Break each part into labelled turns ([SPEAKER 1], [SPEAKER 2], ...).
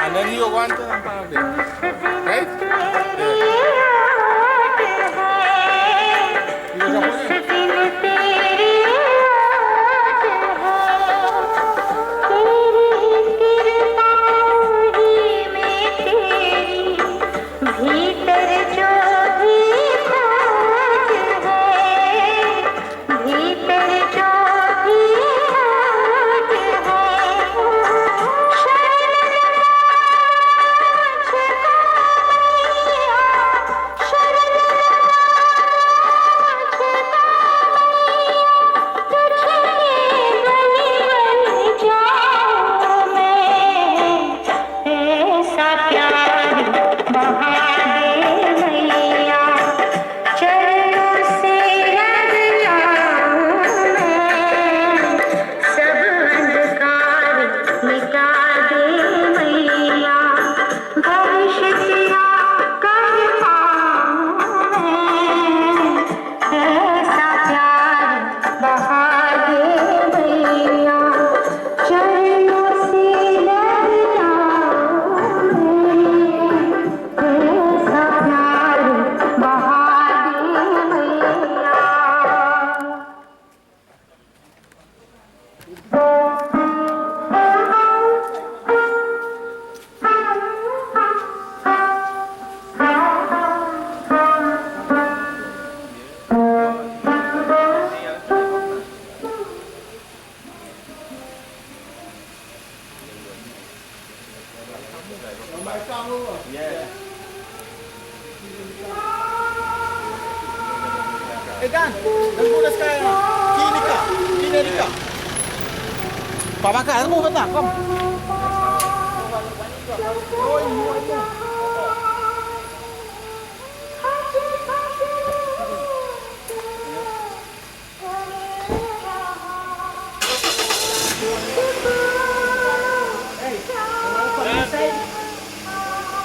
[SPEAKER 1] And then you want to have it. Right? Yeah. You go jump on it?
[SPEAKER 2] Eh Dan, lembu dah sekarang. Kini kah? Kini nikah. Pak bakar lembu betul? Kom. Oh, ini.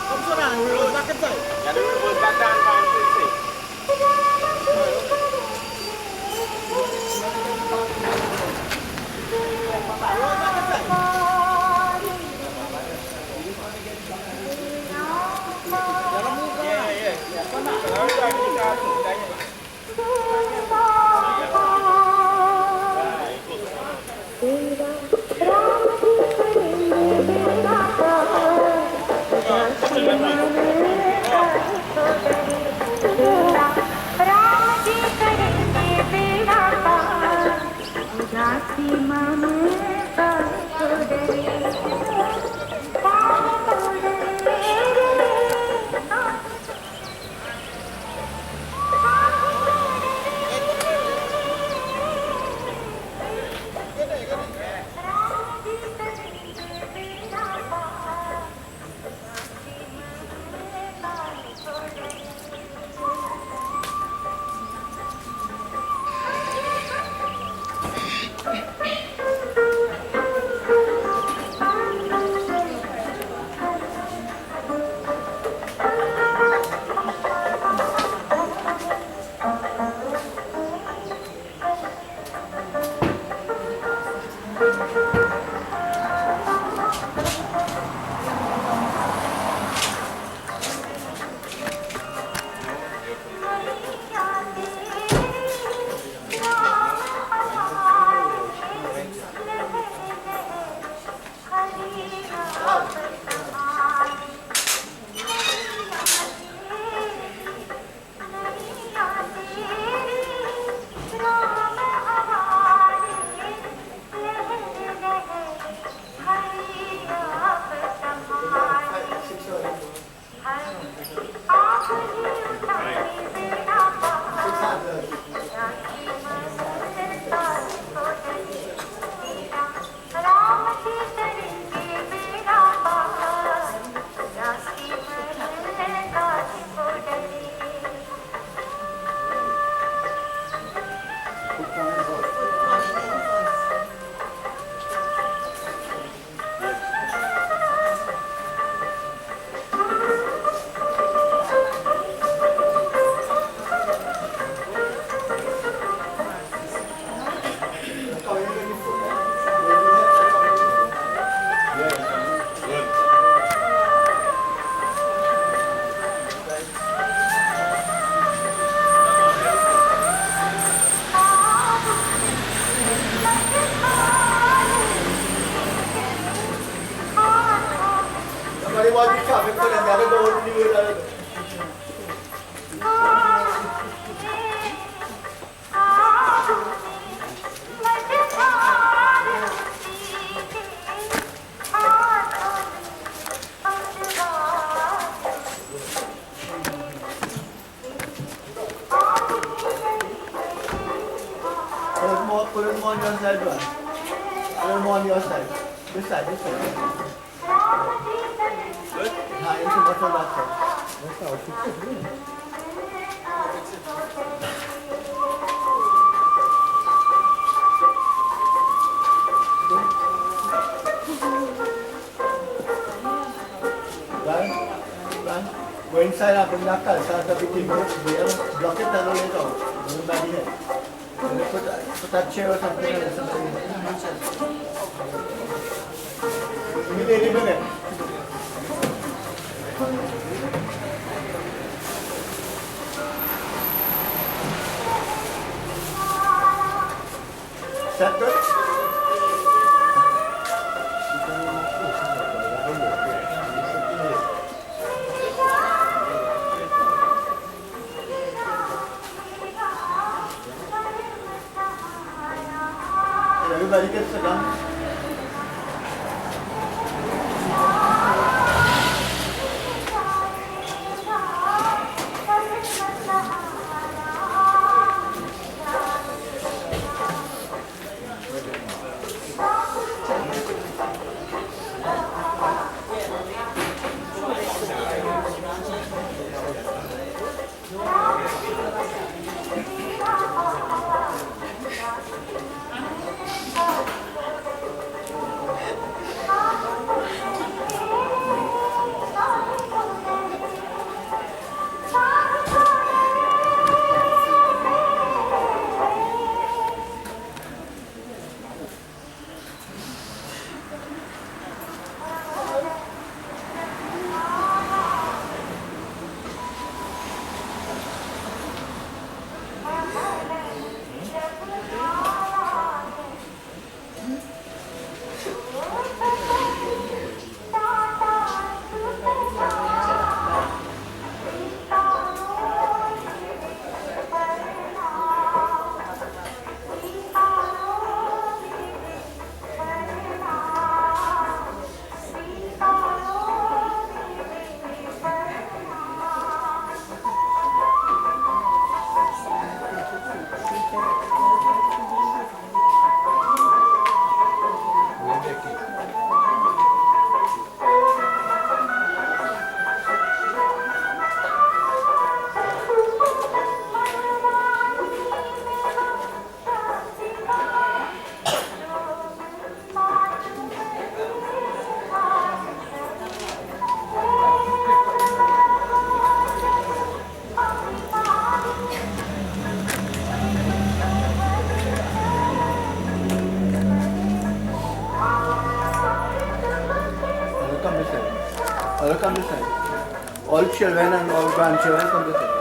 [SPEAKER 2] Kom seorang, bakar saya.
[SPEAKER 1] Jadi we back down time to see.
[SPEAKER 2] Put it more on your side, one. Put it more on your side. This side, this side. Good? Yeah, you should put on that side. That's how it's good. Run. Go inside and bring that car. Start the beating. Block it and roll it out. Don't back it in. Put that chair or something or something. Immediately. Set good? Everybody gets a gun. Come this side. All children and all grandchildren come this side.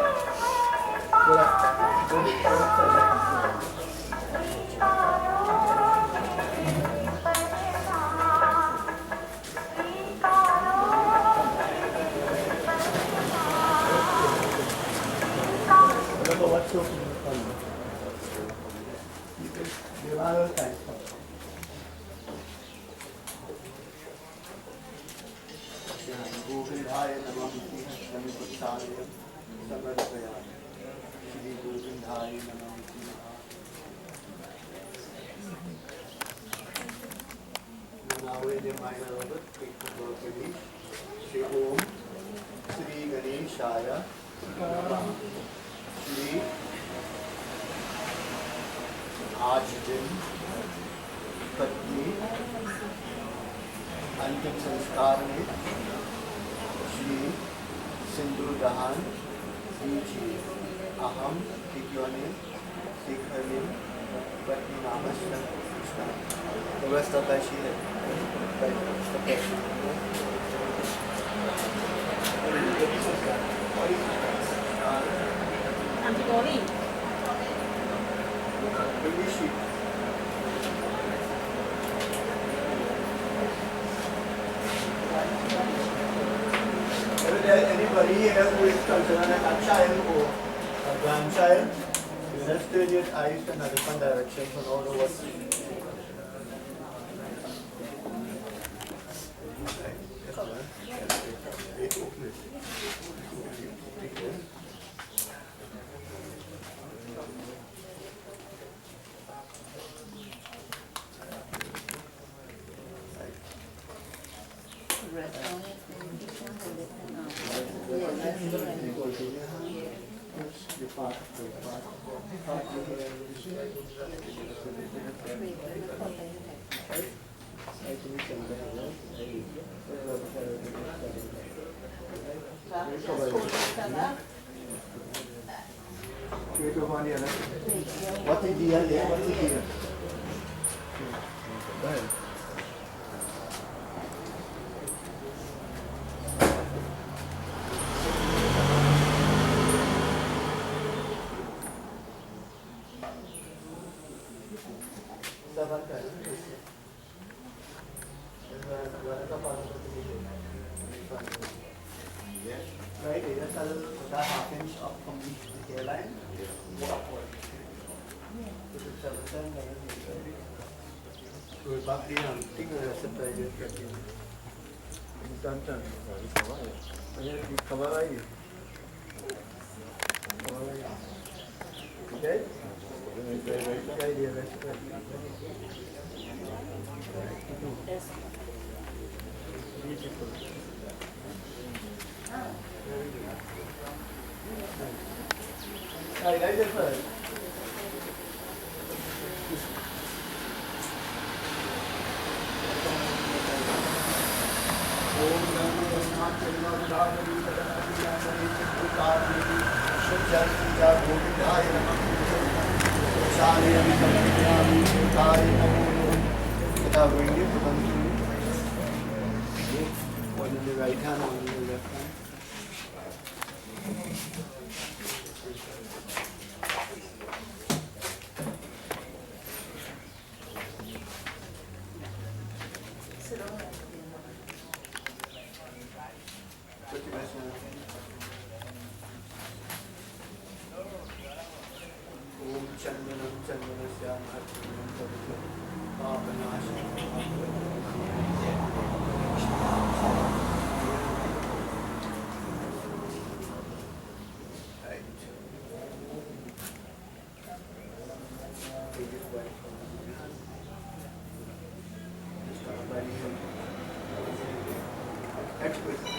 [SPEAKER 2] Go that side. Remember what's so funny? You are all kinds. गोविंदाय नमः समिपुत्ताय समर्पयामि श्री गोविंदाय नमः नावेद्यमाय नमः कृष्णगोपति श्री ओम श्री गणेशाय नमः श्री आज दिन पत्नी अंतिम संस्कार में श्री सिंदूर दहन दीजिए अहम तिक्योने तिखने पत्नी नामस्ते The rest of that she had.
[SPEAKER 3] Antigone.
[SPEAKER 2] anybody here who is concerned like a child or a grandchild, let's turn your eyes in a different direction from all the what. What is the idea? What is the Go ahead. Right, that's a half inch up from the hairline. So back down, think of the separate. Turn. Cover eye. Okay? Beautiful. Right, guys, first. One in the right hand, one in the left hand. Next question.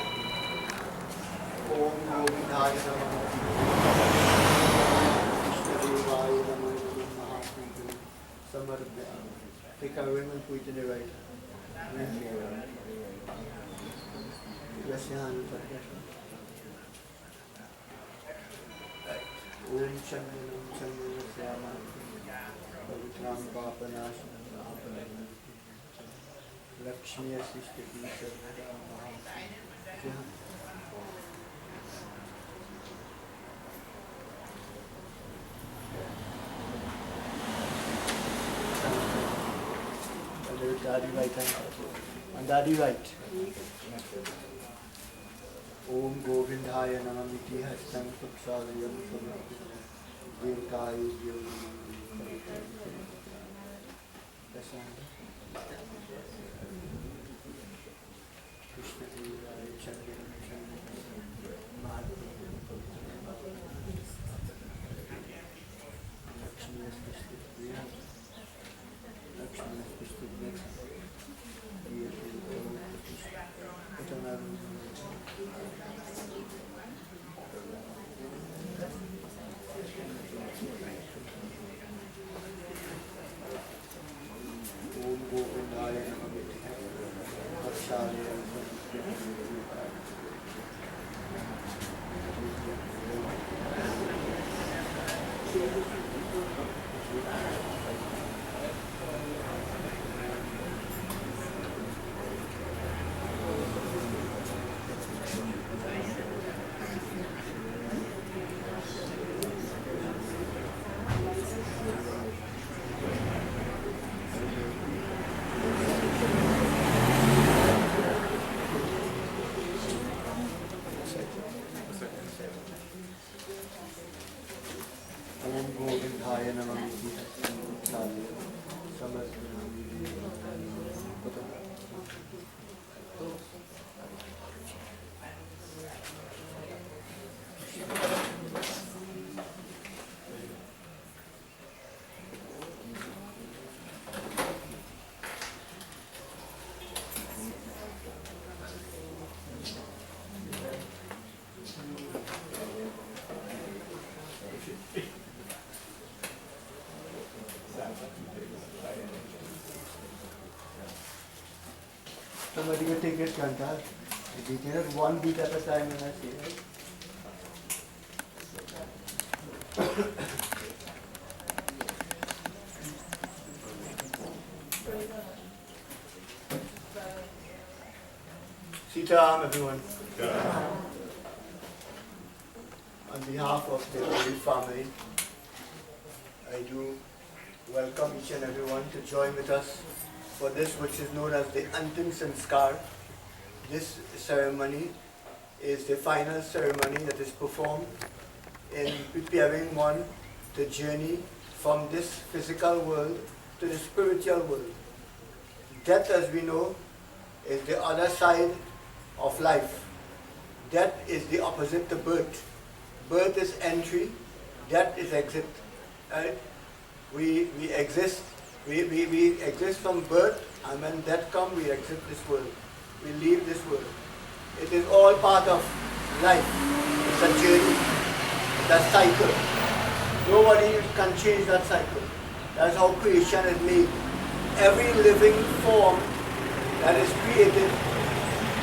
[SPEAKER 2] Om Govindaya Namaha. Vishnudevaya Namaha. Samarpayami. Take our ring and put it in the right hand. Bless your hand. Om Chandanam Chandanam Syama. Pavitram Papanashanam. Lakshmi Asishtati Sarvada Maha. Daddy right and Daddy right. Om Govindaya Namamiti Hastam Tuksalayam Devtai Krishna Devaya Chandra somebody will take his cantar. They take it one beat at a time when I say, right? Sitaram, everyone. On behalf of the Holy Family, I do welcome each and everyone to join with us for this which is known as the Antim Sanskar. This ceremony is the final ceremony that is performed in preparing one to journey from this physical world to the spiritual world. Death, as we know, is the other side of life. Death is the opposite to birth. Birth is entry, death is exit. Right? We exist from birth, and when death comes, we exit this world. We leave this world. It is all part of life. It's a journey, it's a cycle. Nobody can change that cycle. That's how creation is made. Every living form that is created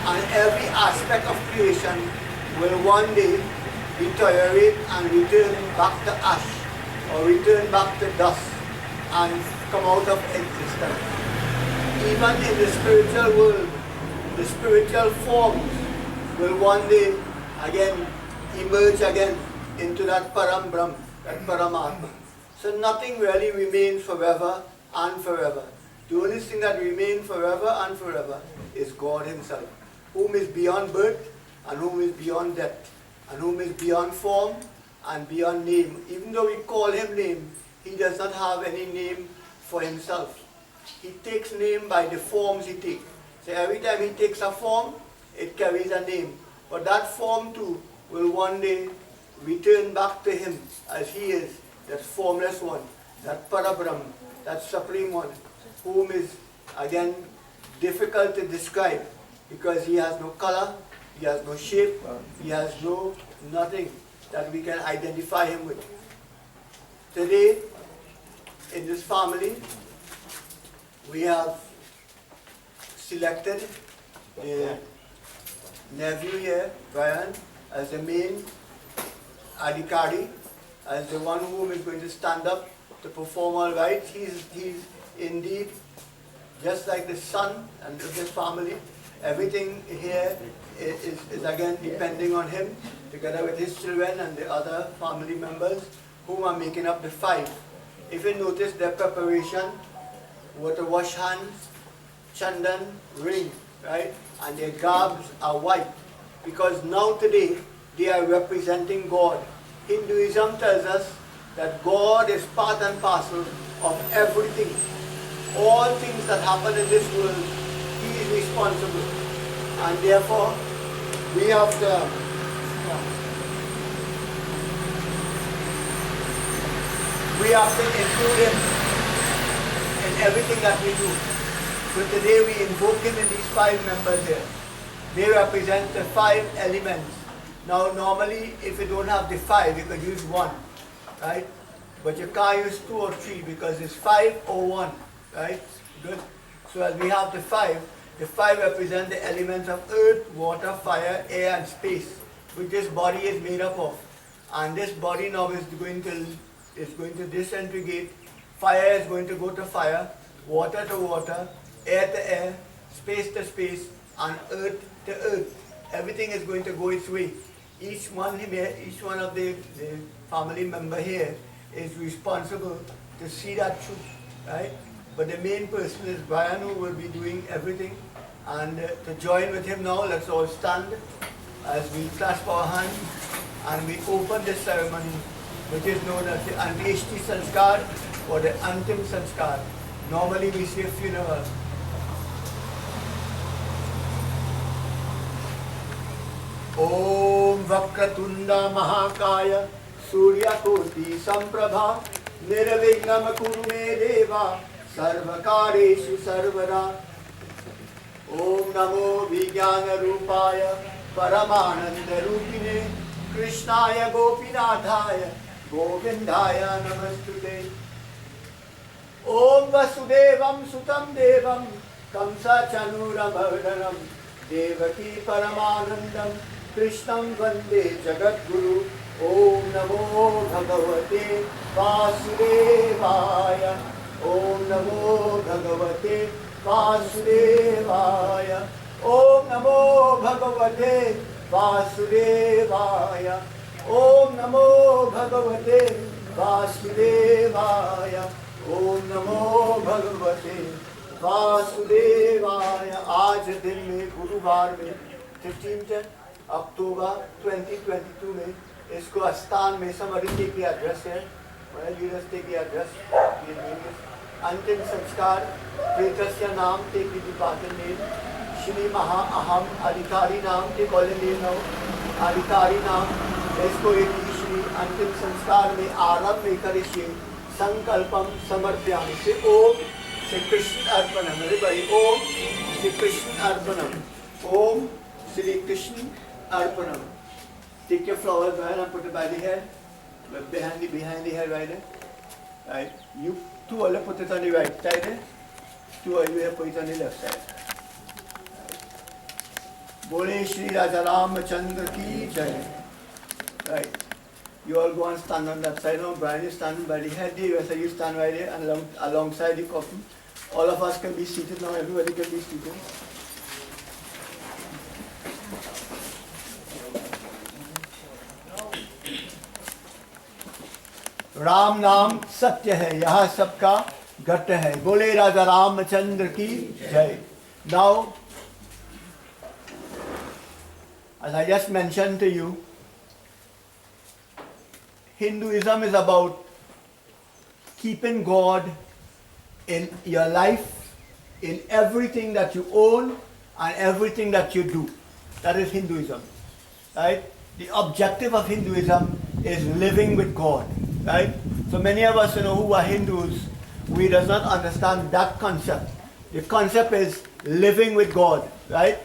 [SPEAKER 2] and every aspect of creation will one day deteriorate and return back to ash or return back to dust and come out of existence. Even in the spiritual world, the spiritual forms will one day again emerge again into that Param Brahm, that Paramatma. So nothing really remains forever and forever. The only thing that remains forever and forever is God Himself, whom is beyond birth and whom is beyond death, and whom is beyond form and beyond name. Even though we call Him name, He does not have any name for Himself. He takes name by the forms He takes. So every time He takes a form, it carries a name. But that form too will one day return back to Him as He is, that formless one, that Parabrahm, that Supreme One, whom is again difficult to describe because He has no color, He has no shape, He has no nothing that we can identify Him with. Today, in this family, we have selected the nephew here, Brian, as the main adhikari, as the one whom is going to stand up to perform all rites. He's indeed just like the son and of this family. Everything here is again depending on him, together with his children and the other family members whom are making up the five. If you notice their preparation, water wash hands, chandan, ring, right? And their garbs are white, because now today they are representing God. Hinduism tells us that God is part and parcel of everything. All things that happen in this world, He is responsible. And therefore, we have to include Him in everything that we do. So today we invoke Him in these five members here. They represent the five elements. Now normally, if you don't have the five, you could use one, right? But you can't use two or three because it's five or one, right? Good. So as we have the five represent the elements of earth, water, fire, air, and space, which this body is made up of. And this body now is going to disintegrate. Fire is going to go to fire, water to water, air to air, space to space, and earth to earth. Everything is going to go its way. Each one of the family member here is responsible to see that truth, right? But the main person is Brian, who will be doing everything. And to join with him now, let's all stand as we clasp our hands and we open this ceremony, which is known as the Antyeshti Sanskar or the Antim Sanskar. Normally we say funeral. Om Vakratunda Mahakaya Suryakoti Samprabha Nirvignam Kurume Deva Sarvakareshu Sarvara. Om Namo Vijnana Rupaya Paramananda Rupine Krishnaya Gopinathaya Govindaya Namastute. Om Vasudevam Sutam Devam Kamsa Chanuramardhanam Devaki Paramanandam Krishnam Vande Jagadguru. Om Namo Bhagavate Vasudevaya. Om Namo Bhagavate Vasudevaya. Om Namo Bhagavate Vasudevaya. Om Namo Bhagavate Vasudevaya. Om Namo Bhagavate वासुदेवाय. आज दिन में गुरुवार में 15 अक्टूबर 2022 में इसको स्थान में समर्पित की एड्रेस है, लीडर्स की एड्रेस अंतिम संस्कार प्रेतस्य नाम ते की पात्र ने श्री महा अहम अधिकारी नाम के कॉलेज नौ अधिकारी नाम इसको एक श्री अंतिम संस्कार में आरंभ में करिष्ये संकल्पम समर्पयामि. से ओम Shri Krishna अर्पणम. everybody Om Shri Krishna अर्पणम. Om Shri Krishna अर्पणम. Take your flowers right and put it by the head, behind the head right there. Right. You two all put it on the right side there. Two of you have put it on the left side. Bole Shri Raja Ramachandra ki jai. Right. You all go and stand on that side now. Brian is standing by the head there. So you stand right there and alongside the coffin. All of us can be seated now. Everybody can be seated. Ram नाम सत्य है, यह सबका घट है. बोले राजा रामचंद्र की जय. Now, as I just mentioned to you, Hinduism is about keeping God in your life, in everything that you own and everything that you do. That is Hinduism, right? The objective of Hinduism is living with God, right? So many of us, who are Hindus, we does not understand that concept. The concept is living with God, right?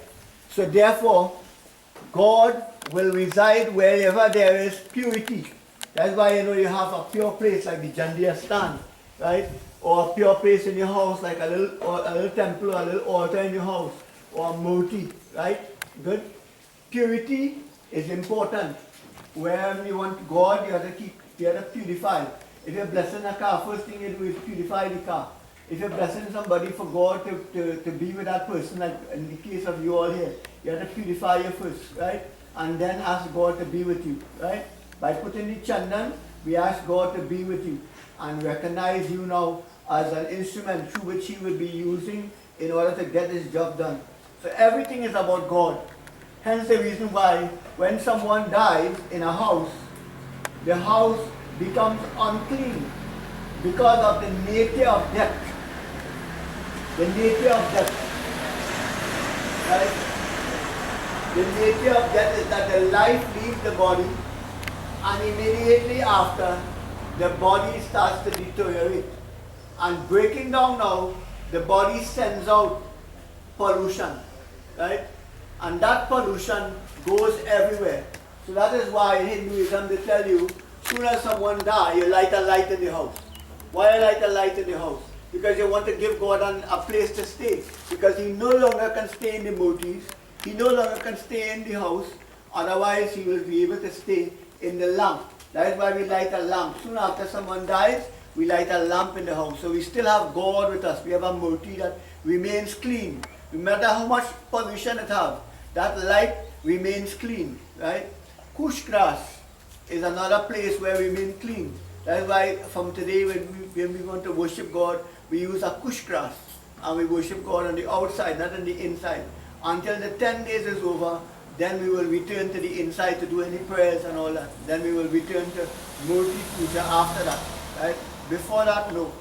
[SPEAKER 2] So therefore, God will reside wherever there is purity. That's why you have a pure place like the Jandiya stand, right? Or a pure place in your house like a little temple or a little altar in your house, or a murti, right? Good. Purity is important. Wherever you want God, you have to purify. If you're blessing a car, first thing you do is purify the car. If you're blessing somebody for God to be with that person, like in the case of you all here, you have to purify you first, right? And then ask God to be with you, right? By putting the chandan, we ask God to be with you and recognize you now as an instrument through which He will be using in order to get His job done. So everything is about God. Hence the reason why when someone dies in a house, the house becomes unclean because of the nature of death. The nature of death. Right? The nature of death is that the life leaves the body, and immediately after, the body starts to deteriorate. And breaking down now, the body sends out pollution, right? And that pollution goes everywhere. So that is why in Hinduism they tell you, soon as someone dies, you light a light in the house. Why you light a light in the house? Because you want to give God a place to stay. Because He no longer can stay in the murtis, He no longer can stay in the house, otherwise He will be able to stay in the lamp. That is why we light a lamp. Soon after someone dies, we light a lamp in the house. So we still have God with us. We have a murti that remains clean. No matter how much pollution it has, that light remains clean, right? Kush grass is another place where we remain clean. That is why from today when we want to worship God, we use a kush grass. And we worship God on the outside, not on the inside. Until the 10 days is over, then we will return to the inside to do any prayers and all that. Then we will return to Murti Puja after that, right? Before that, no,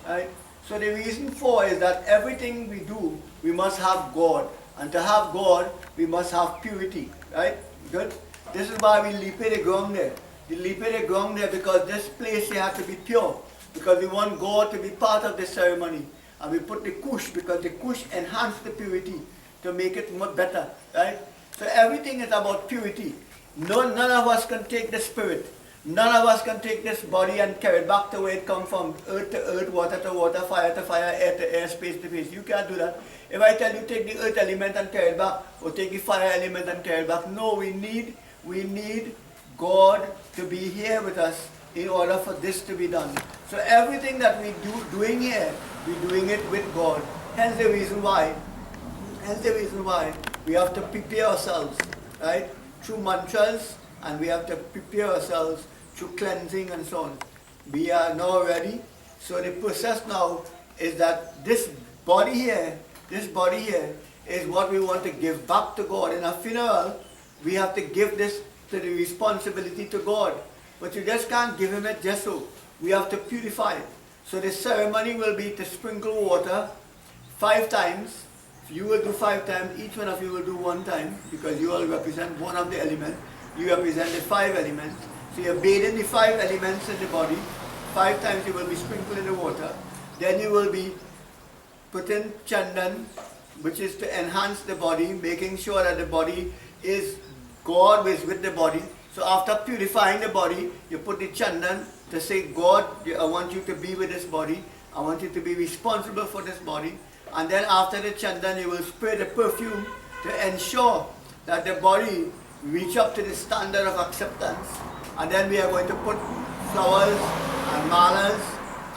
[SPEAKER 2] right? So the reason for is that everything we do, we must have God. And to have God, we must have purity, right? Good? This is why we leap the ground there. We leap the ground there because this place you have to be pure. Because we want God to be part of the ceremony. And we put the kush because the kush enhances the purity to make it much better, right? So everything is about purity. None of us can take the spirit. None of us can take this body and carry it back to where it comes from, earth to earth, water to water, fire to fire, air to air, space to space. You can't do that. If I tell you take the earth element and carry it back, or take the fire element and carry it back, no, we need God to be here with us in order for this to be done. So everything that we doing here, we're doing it with God. Hence the reason why we have to prepare ourselves, right? Through mantras, and we have to prepare ourselves through cleansing and so on. We are now ready. So the process now is that this body here is what we want to give back to God. In a funeral, we have to give this to the responsibility to God. But you just can't give him it just so. We have to purify it. So the ceremony will be to sprinkle water 5 times. You will do 5 times, each one of you will do 1 time, because you all represent one of the elements. You represent the 5 elements. So you're bathing the 5 elements in the body. 5 times you will be sprinkling the water. Then you will be putting chandan, which is to enhance the body, making sure that the body is, God is with the body. So after purifying the body, you put the chandan to say, God, I want you to be with this body. I want you to be responsible for this body. And then after the chandan, you will spray the perfume to ensure that the body reach up to the standard of acceptance. And then we are going to put flowers and malas,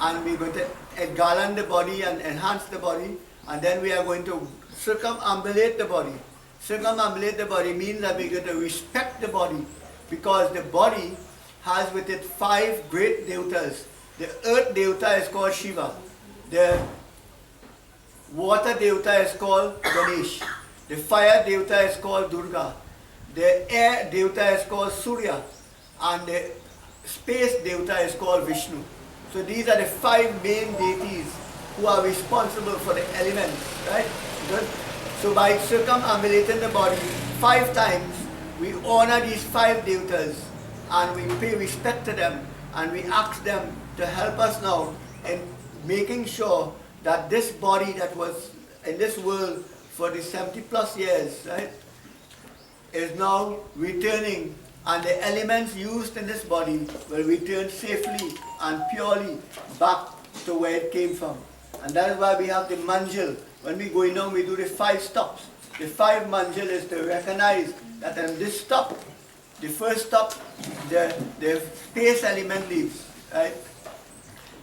[SPEAKER 2] and we're going to garland the body and enhance the body. And then we are going to circumambulate the body. Circumambulate the body means that we're going to respect the body, because the body has with it 5 great devatas. The earth devata is called Shiva. The water devata is called Ganesh. The fire devata is called Durga. The air devata is called Surya. And the space devata is called Vishnu. So these are the 5 main deities who are responsible for the elements, right? Good. So by circumambulating the body 5 times, we honor these 5 devatas and we pay respect to them, and we ask them to help us now in making sure that this body that was in this world for the 70 plus years, right, is now returning, and the elements used in this body will return safely and purely back to where it came from. And that is why we have the manjal. When we go in, we do the 5 stops. The 5 manjal is to recognize that in this stop, the first stop, the space element leaves, right?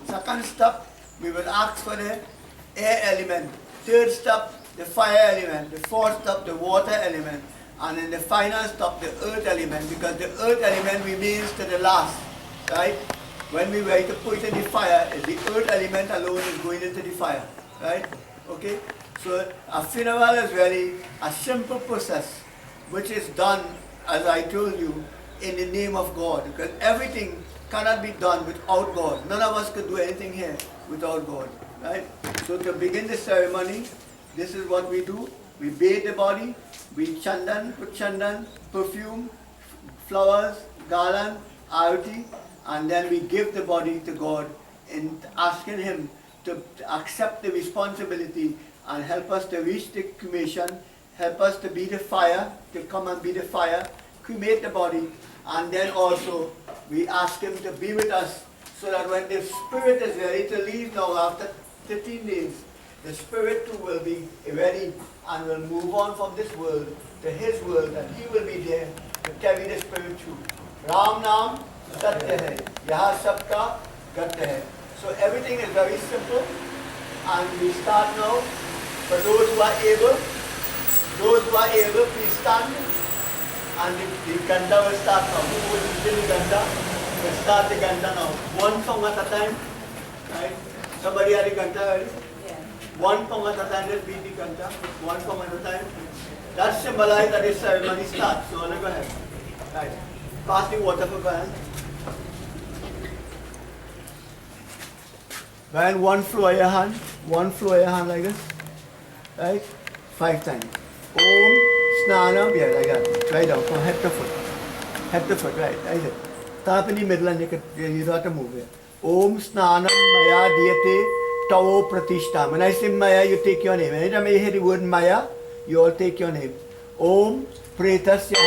[SPEAKER 2] Second stop, we will ask for the air element. Third stop, the fire element. The fourth stop, the water element. And in the final stop, the earth element, because the earth element remains to the last, right? When we were to put it in the fire, the earth element alone is going into the fire, right? Okay? So a funeral is really a simple process which is done, as I told you, in the name of God, because everything cannot be done without God. None of us could do anything here without God, right? So to begin the ceremony, this is what we do. We bathe the body, we put chandan, perfume, flowers, garland, arati, and then we give the body to God in asking Him to accept the responsibility and help us to reach the cremation, help us to be the fire, to come and be the fire, cremate the body, and then also we ask Him to be with us so that when the spirit is ready to leave now after 15 days, the spirit too will be ready and will move on from this world to His world, and He will be there to carry the spirit through. Ram Naam Satya Hai, Yaha Sabka Gatya Hai. So everything is very simple, and we start now. For those who are able, please stand, and the ganda will start now. Who will do the ganda? We'll start the ganda now. 1 song at a time. Right? Somebody had the ganda already? Yeah. 1 song at a time, let's beat the ganda. 1 song at a time. That symbolizes that the ceremony starts. So let's go ahead. Right. Pass the water for Brian. Brian, 1 flow of your hand. 1 flow of your hand like this. Right? 5 times. Om Snanam. Yeah, like that. Right down from head to foot. Head to foot, right. Right there. Tap in the middle and you don't have to move here. Om Snanam Maya Diyate Tavo Pratishta. When I say Maya, you take your name. Anytime you hear the word Maya, you all take your name. Om Pretasya.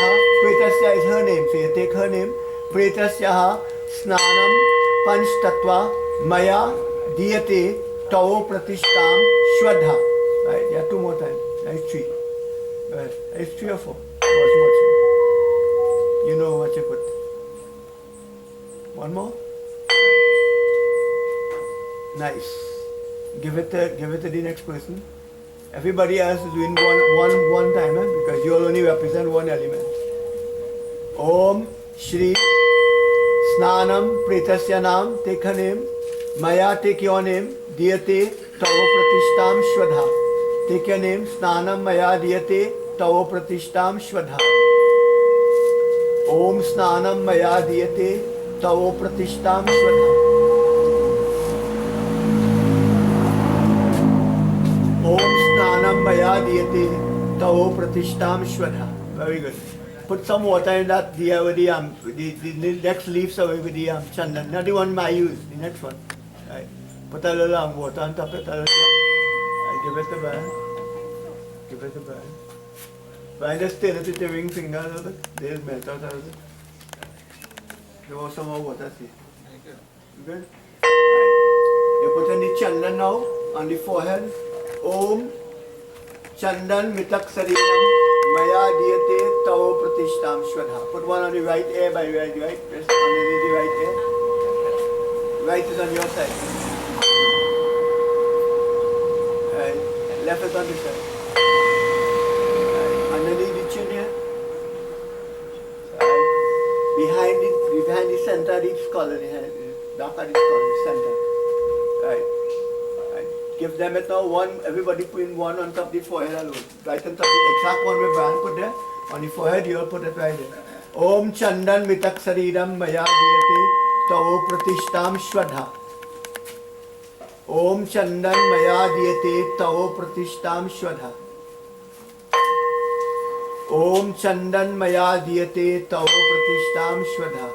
[SPEAKER 2] Pretasya is her name, so you take her name. pretasyaha snanam panch tattva maya diyate tavo pratishtam shwadha. Right, yeah, two more times. That's three. Right, it's 3 or 4. What's watching? You know what you put. One more. Nice. Give it to the next person. Everybody else is doing one time, because you all only represent one element. Om Shri Snanam Pretasya Nam, take her name. Maya, take your name. Diyate Tavo Pratishtam Shwadha. Take your name. Snanam Maya Diyate Tavo Pratishtam Shwadha. Om Snanam Maya Diyate Tavo Pratishtam Shwadha. Om Snanam Maya Diyate Tavo Pratishtam Shwadha. Very good. Put some water in that the next leaves away with the chandan. Not the one I use, the next one. Right. Put a little water on top of it. Right. Give it the band. Give it the band. But just stir it with your ring finger a little bit. They'll melt out a little bit. Give us some more water, see. Good? Right. You put in the chandan now on the forehead. Om Chandan Mitak Sarinam Maya Diyate Tavo Pratishtam Shwadha. Put one on the right ear by right. Just underneath the right ear. Right is on your side. Right. Left is on this side. Right. Underneath the chin here. Right. Behind the center of the skull, back of the skull, the center. Right. Give them it now, one, everybody putting one on top of the forehead alone. Right on top, the exact one we Brian put there. On the forehead, you'll put it right there. Om Chandan Mitak Saridam Maya Diyate Tavo Pratishtam Shwadha. Om Chandan Maya Diyate Tavo Pratishtam Shwadha. Om Chandan Maya Diyate Tavo Pratishtam Shwadha.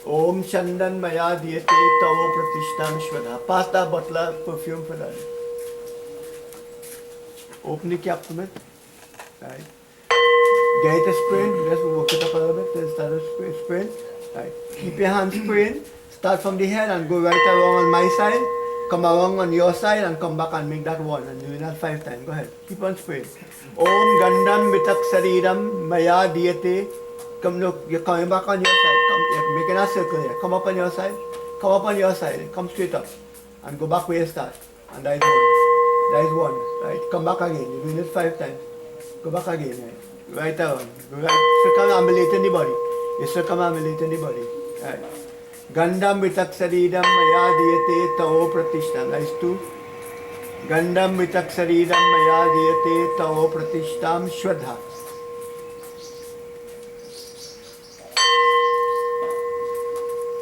[SPEAKER 2] Om Chandan Maya Diyate Tavo Pratishtam Shwadha. Pass that bottle of perfume for that. Open the cap from it. Right. Get a spray. Just work it up a little bit. Then start a spray. Right. Keep your hands spraying. Start from the head and go right along on my side. Come along on your side and come back and make that one. And do that 5 times. Go ahead. Keep on spraying. Om Gandam Mitak Saridam Maya Diyate. Come look, you're coming back on your side. Come, you're making a circle here. Come up on your side. Come up on your side. Come straight up. And go back where you start. And that is one. That is one. Right. Come back again. You're doing it 5 times. Go back again. Right. Right around. Go right. Circumambulate the body. You circumambulate the body. Right. Gandam Vitak Saridam Maya Diyate Tavo Pratishtam. That is 2. Gandam Vitak Saridam Maya Diyate Tavo Pratishtam Shwadha.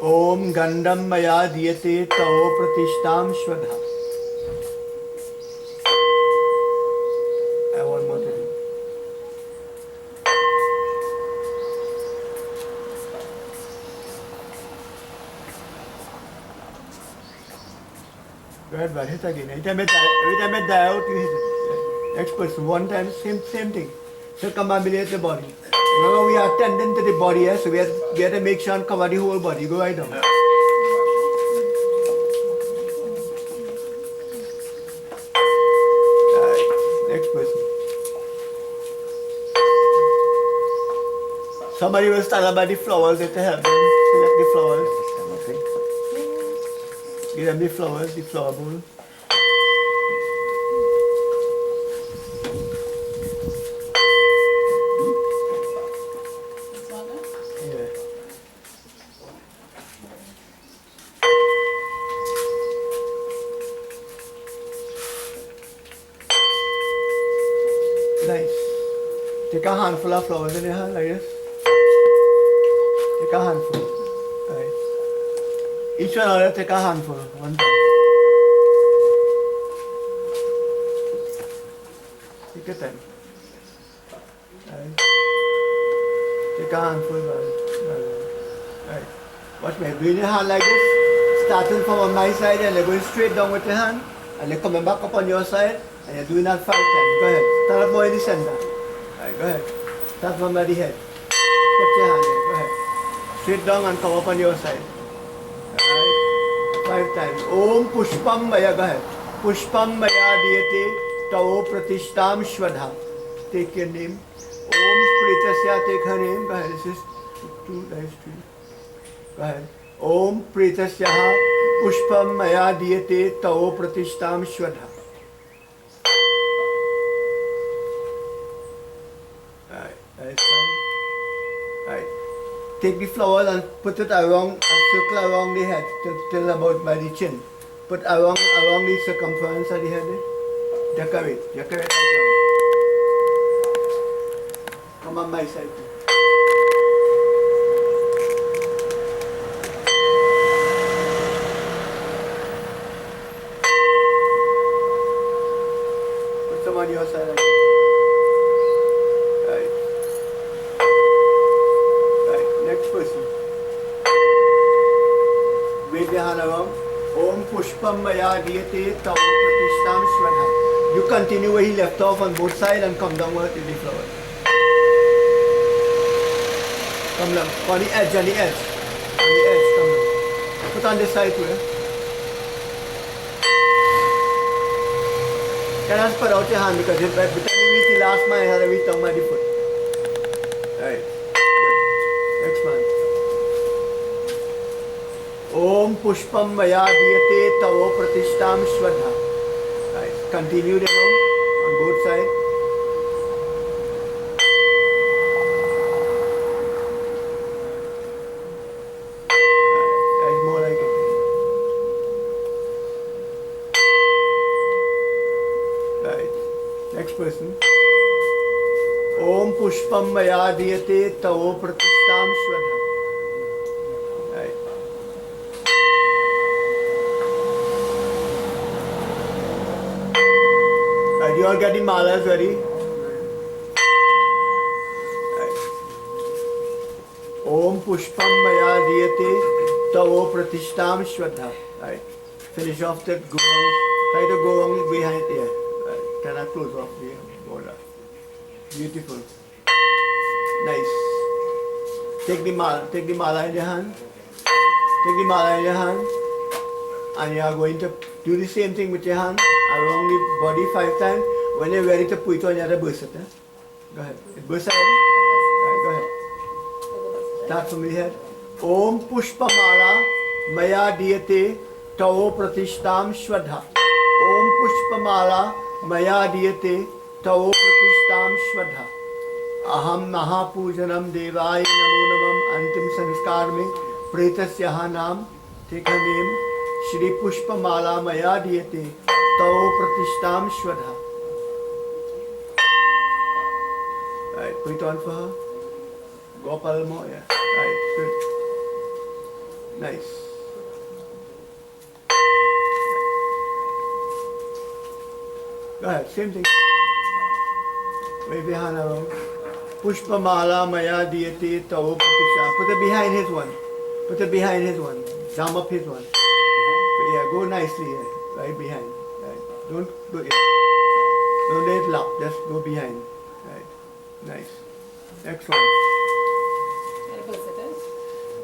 [SPEAKER 2] Om Gandam Maya Diyate Tavo Pratishtam Shwadha. I have one more to do. Go ahead, but hit again. Every time I die out, you hit it. Next person, one time, same thing. Circumambulate the body. Remember, we are attending to the body, so we have to make sure and cover the whole body. Go right down. Right. Next person. Somebody will stand up by the flowers to help them select the flowers. Give them the flowers, the flower bowl. Nice. Take a handful of flowers in your hand like this. Take a handful. Right. Each one other take a handful. One time. Take your time. Right. Take a handful. Right. Watch me. Bring your hand like this. Starting from on my side and you're going straight down with your hand. And you're coming back up on your side. And you're doing that 5 times. Go ahead. Start up more in the center. Alright, go ahead. Start from by the head. Put your hand there. Go ahead. Sit down and come up on your side. Alright? 5 times. Om Pushpam Maya. Go ahead. Pushpam Maya Diyate Tavo Pratishtam Shwadha. Take your name. Om Pritasya. Take her name. Go ahead. This is 2 times 3. Go ahead. Om Pritasya Pushpam Maya Diyate Tavo Pratishtam Shwadha. Alright. That's fine. Alright. Take the flowers and put it around, a circle around the head till about by the chin. Put around the circumference of the head. Decorate right now. Come on my side. Put some on your side again. Person. Wave your hand around. Om Pushpam Maya Diyate Tavo Pratishtam Shwadha. You continue where he left off on both sides and come downward to the flower. Come down. On the edge. Come down. Put on this side too. Can I spread out your hand because if by the time you reach the last man, I have to reach down by the foot. Alright. Next man. Om Pushpam Maya Diyate Tavo Pratishtam Shwadha. Right. Continue now on both sides. That's more like it. Right. Next person. Om Pushpam Maya Diyate Tavo Pratishtam Shwadha. Right. Right. You all get the malas ready? Right. Om Pushpam Maya Diyate Tavo Pratishtam Shwadha. Right. Finish off that gong. Try to go on behind here. Right. Can I close off the border? Beautiful. Nice. Take the mala in your hand. Take the mala in your hand. And you are going to do the same thing with your hand around the body 5 times. When you're ready to put it on, you have to burst it. Go ahead. It bursts already? Right, go ahead. Start from the head. Om Pushpamala Maya Diyate Tavo Pratishtam Shwadha. Om Pushpamala Maya Diyate Tavo Pratishtam Shwadha. Aham Mahapujanam Devaya Namo Namam. Antim Sanskar mein Pretasyaha Naam. Take her name. Shri Pushpamala Maya Diyate Tavo Pratishtam Shwadha. Right, put it on for her. Gopal more, yeah. Right, good. Nice. Go ahead, same thing. Wave your hand around. Pushpamala Maya Diyate Tavo Pratishtam. Put it behind his one. Put it behind his one. Jam up his one. Yeah, go nicely here. Right behind. Right. Don't go here. Don't let it lap. Just go behind. Right. Nice. Next one.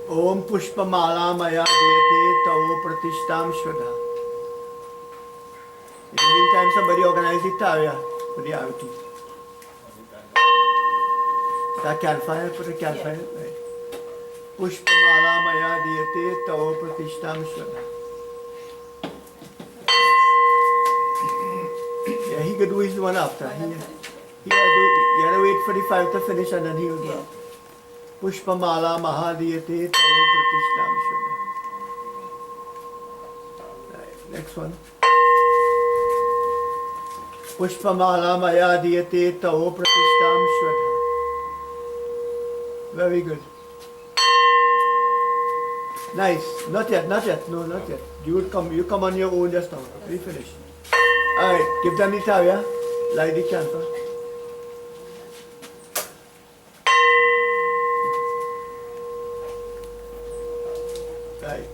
[SPEAKER 2] Om Pushpamala Maya Diyate Tavo Pratishtam Shwadha. In the meantime, somebody organize the Tavya for the Ahuti. That campfire, put a campfire. Right. Pushpamala Maya Diyate Tavo Pratishtam Shwadha. Yeah, he could do his one after. He had to wait for the 5 to finish and then he would go. Pushpamala Mahadiyate Tavo Pratishtam Shwadha. Right, next one. Pushpamala Maya Diyate Tavo Pratishtam Shwadha. Very good. Nice. Not yet. No, not yet. You come on your own just now. We finish. Alright, give them the Tavya. Light the candle. Right.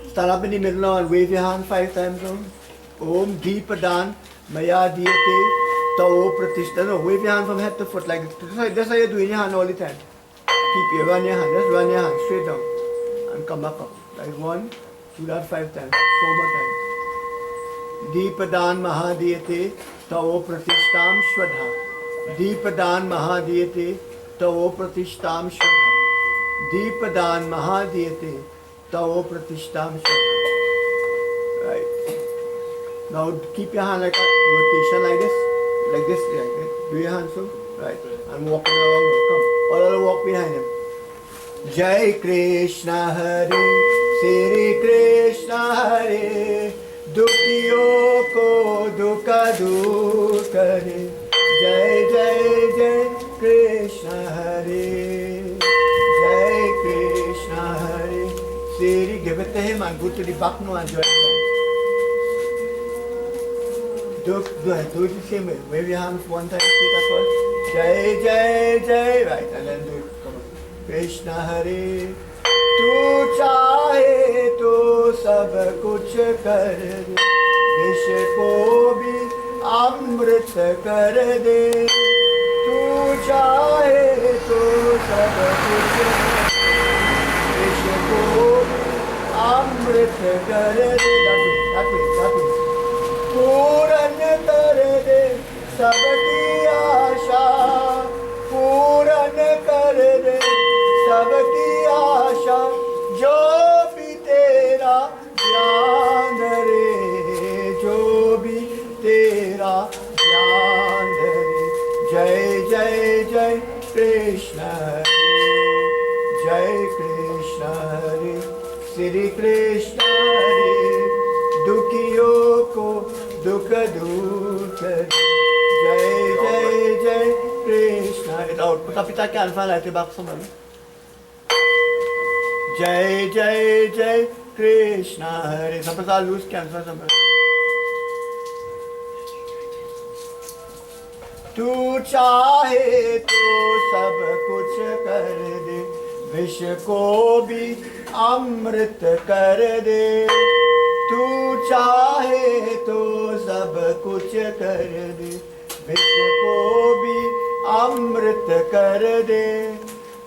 [SPEAKER 2] Stand up in the middle now and wave your hand 5 times around. Om Deepadan Maya Diyate Tavo Pratishtam. No, wave your hand from head to foot like this. That's how you're doing your hand all the time. keep your run your hand. Just run your hand straight down and come back up. Like 1, do that 5 times. 4 more times. Deepadan Mahadiyate Tavo Pratishtam Shwadha. Deepadan Mahadiyate Tavo Pratishtam Shwadha. Deepadan Mahadiyate Tavo Pratishtam Shwadha. Right. Now keep your hand like a rotation like this. Like this. Right. Do your hand so. Right. And walking along. Come. All of you walk behind him. Jai Krishna Hare Shri Krishna Hare Dukhiyon ko dukha dur kare. Jai Jai Jai Krishna Hare. Jai Krishna Hare. Shri, give it to him and go to the back now and join him. Do it the same way. Wave your hands one time, straight across. Jai Jai Jai. Right, and then do it. Come on. Krishna Hare. Tu chahe to sab kuch kar de. Vish ko bhi amrit kar de. Tu chahe to sab kuch kar de. Vish ko bhi amrit kar de. That way. Puran kar de sabki aasha. Puran kar de sabki aasha. Jo bhi tera dhyan re. Jo bhi tera dhyan re. Jai Jai Jai Krishna Hare. Jai Krishna Hare. Shri Krishna Hare. Dukhiyon ko dukha dur kare. Jai Jai Jai Krishna. It out. Put up pita can fall at the back somebody. Jai Jai Jai Krishna Hare. Sometimes I'll lose cancer somewhere. Tu chahe to sab kuch kar de. Vish ko bhi amrit kar de. Tu chahe to sab kuch kar de. Vish ko bhi amrit kar de.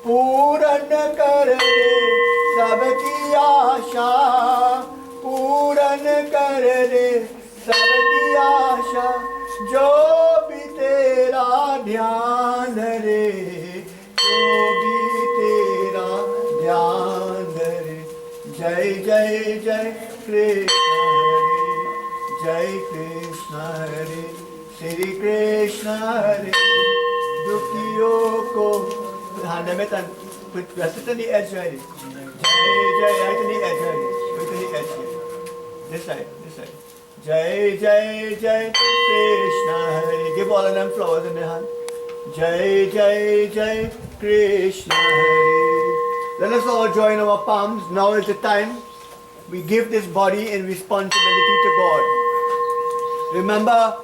[SPEAKER 2] Puran kar de sabki aasha. Puran kar de sabki aasha. Jo bhi tera dhyan re. Jo bhi tera dhyan re. Jai Jai Jai Krishna Hare. Jai Krishna Hare. Shri Krishna Hare. Dukhiyon ko. Hand में तन वैसे तो नहीं edge right. Jai Jai right in the edge right. Right in the edge. This side. Jai Jai Jai Krishna Hare. Give all of them flowers in their hand. Jai Jai Jai Krishna Hare. Let us all join our palms. Now is the time we give this body in responsibility to God. Remember,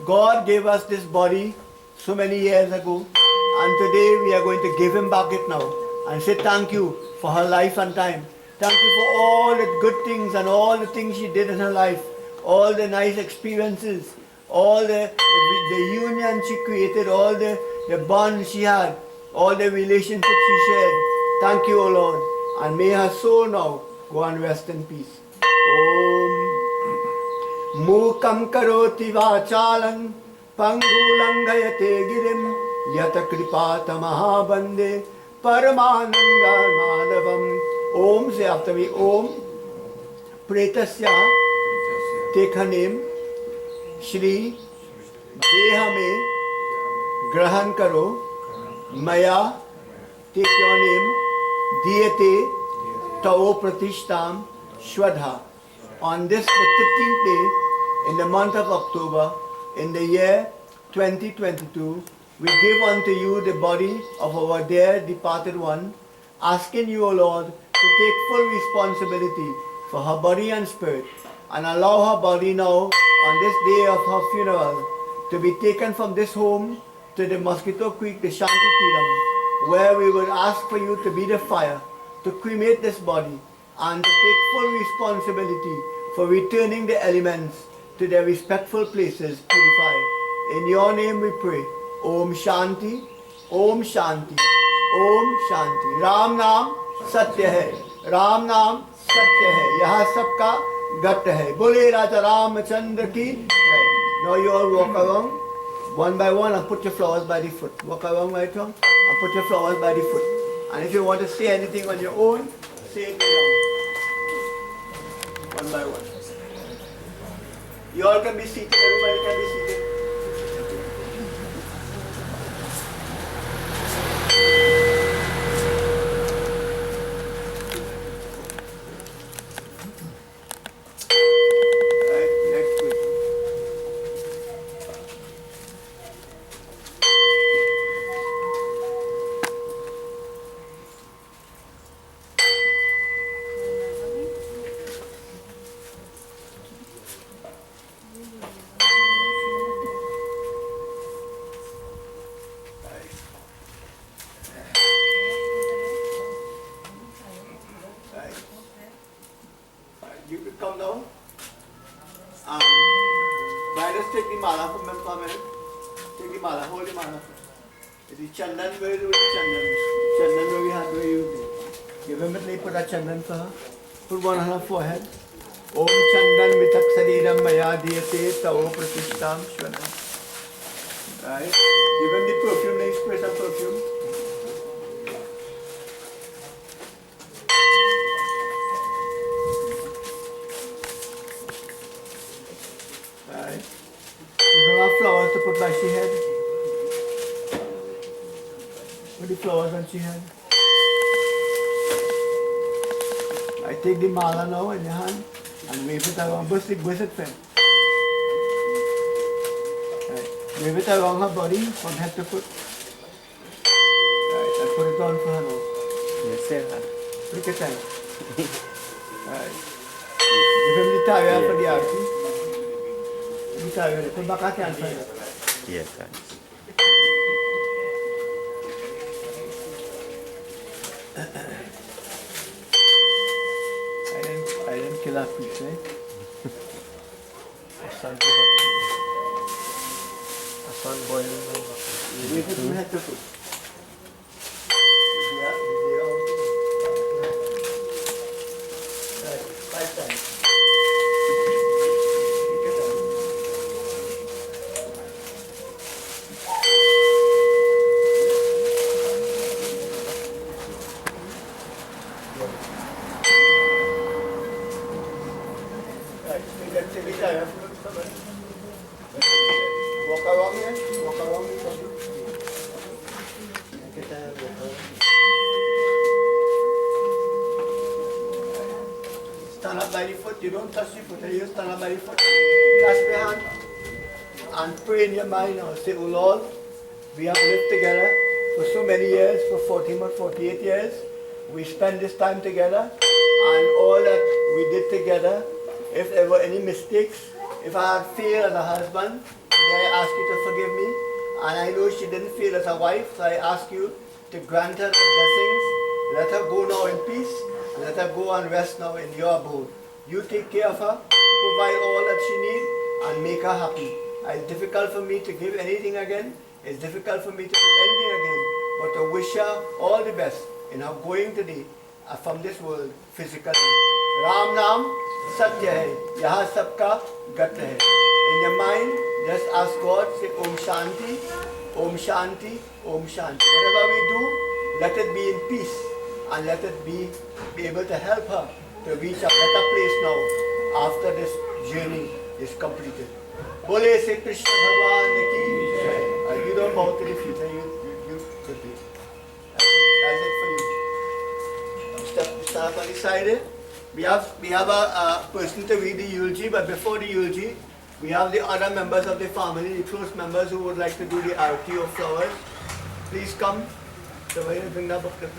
[SPEAKER 2] God gave us this body so many years ago, and today we are going to give him back it now and say thank you for her life and time. Thank you for all the good things and all the things she did in her life, all the nice experiences, all the union she created, all the bonds she had, all the relationships she shared. Thank you, O Lord, and may her soul now go and rest in peace. Om Mukam karoti vachalam Pangulangayate girim Yata kripata mahabande Paramananda manavam. Om, say after me, Om Pretasya. Take her name. Shri Deha me Grahan karo. Maya, take your name. Diyate Tavo Pratishtam Shwadha. On this, the 13th day in the month of October, in the year 2022, we give unto you the body of our dear departed one, asking you, O Lord, to take full responsibility for her body and spirit, and allow her body now, on this day of her funeral, to be taken from this home to the Mosquito Creek, the Shanti Tiram, where we will ask for you to be the fire, to cremate this body, and to take full responsibility for returning the elements to their respectful places purified. In your name we pray. Om Shanti, Om Shanti, Om Shanti. Ram नाम सत्य है, राम नाम सत्य है, यह सबका गत है। बोले राजा रामचंद्र की जय। Now you all walk around one by one and put your flowers by the foot. Walk around right now and put your flowers by the foot. And if you want to say anything on your own, say it down. One by one. You all can be seated, everybody can be seated. You could come down. Riders, take the mala from them for a minute. Take the mala, hold the mala. The chandan, where do the chandan? Chandan where we had, where you give him it, put a chandan for her. Put one on her forehead. Om chandan vitak sariram maya diyate tao pratishtam shwana. Right? Give him the perfume, nice spray some perfume. Flowers to put by she head. Put the flowers on she head. I take the mala now in your hand and wave it around. Bust it friend. Right. Wave it around her body from head to foot. Right. And put it on for her now.
[SPEAKER 3] Yes, sir.
[SPEAKER 2] Take your time. Right. Give him the tire for the arti. Put back at the
[SPEAKER 3] Yes, sir.
[SPEAKER 2] I didn't kill our fish, right?
[SPEAKER 3] A sun boiling.
[SPEAKER 2] Wait till you have to put. Right, 5 times. Walk around here. Walk around here. Stand up by the foot. You don't touch the foot. You stand up by the foot. Clasp your hand and pray in your mind now. Say, oh Lord, we have lived together for so many years, for 14 or 48 years. We spent this time together, and all that we did together, if there were any mistakes, if I had failed as a husband, today I ask you to forgive me. And I know she didn't fail as a wife, so I ask you to grant her the blessings. Let her go now in peace. Let her go and rest now in your abode. You take care of her, provide all that she needs, and make her happy. It's difficult for me to give anything again. It's difficult for me to do anything again, but to wish her all the best in her going today from this world physically. Ram Naam Satya hai, yaha sabka gat hai. In your mind, just ask God, say Om Shanti, Om Shanti, Om Shanti. Whatever we do, let it be in peace and let it be able to help her to reach a better place now after this journey is completed. Bole se Krishna Bhagwan ki jai. You don't bow to the future, you could be. That's it for you. Step on the side. We have a person to read the eulogy, but before the eulogy, we have the other members of the family, the close members who would like to do the arati of flowers. Please come. So bring that book to me.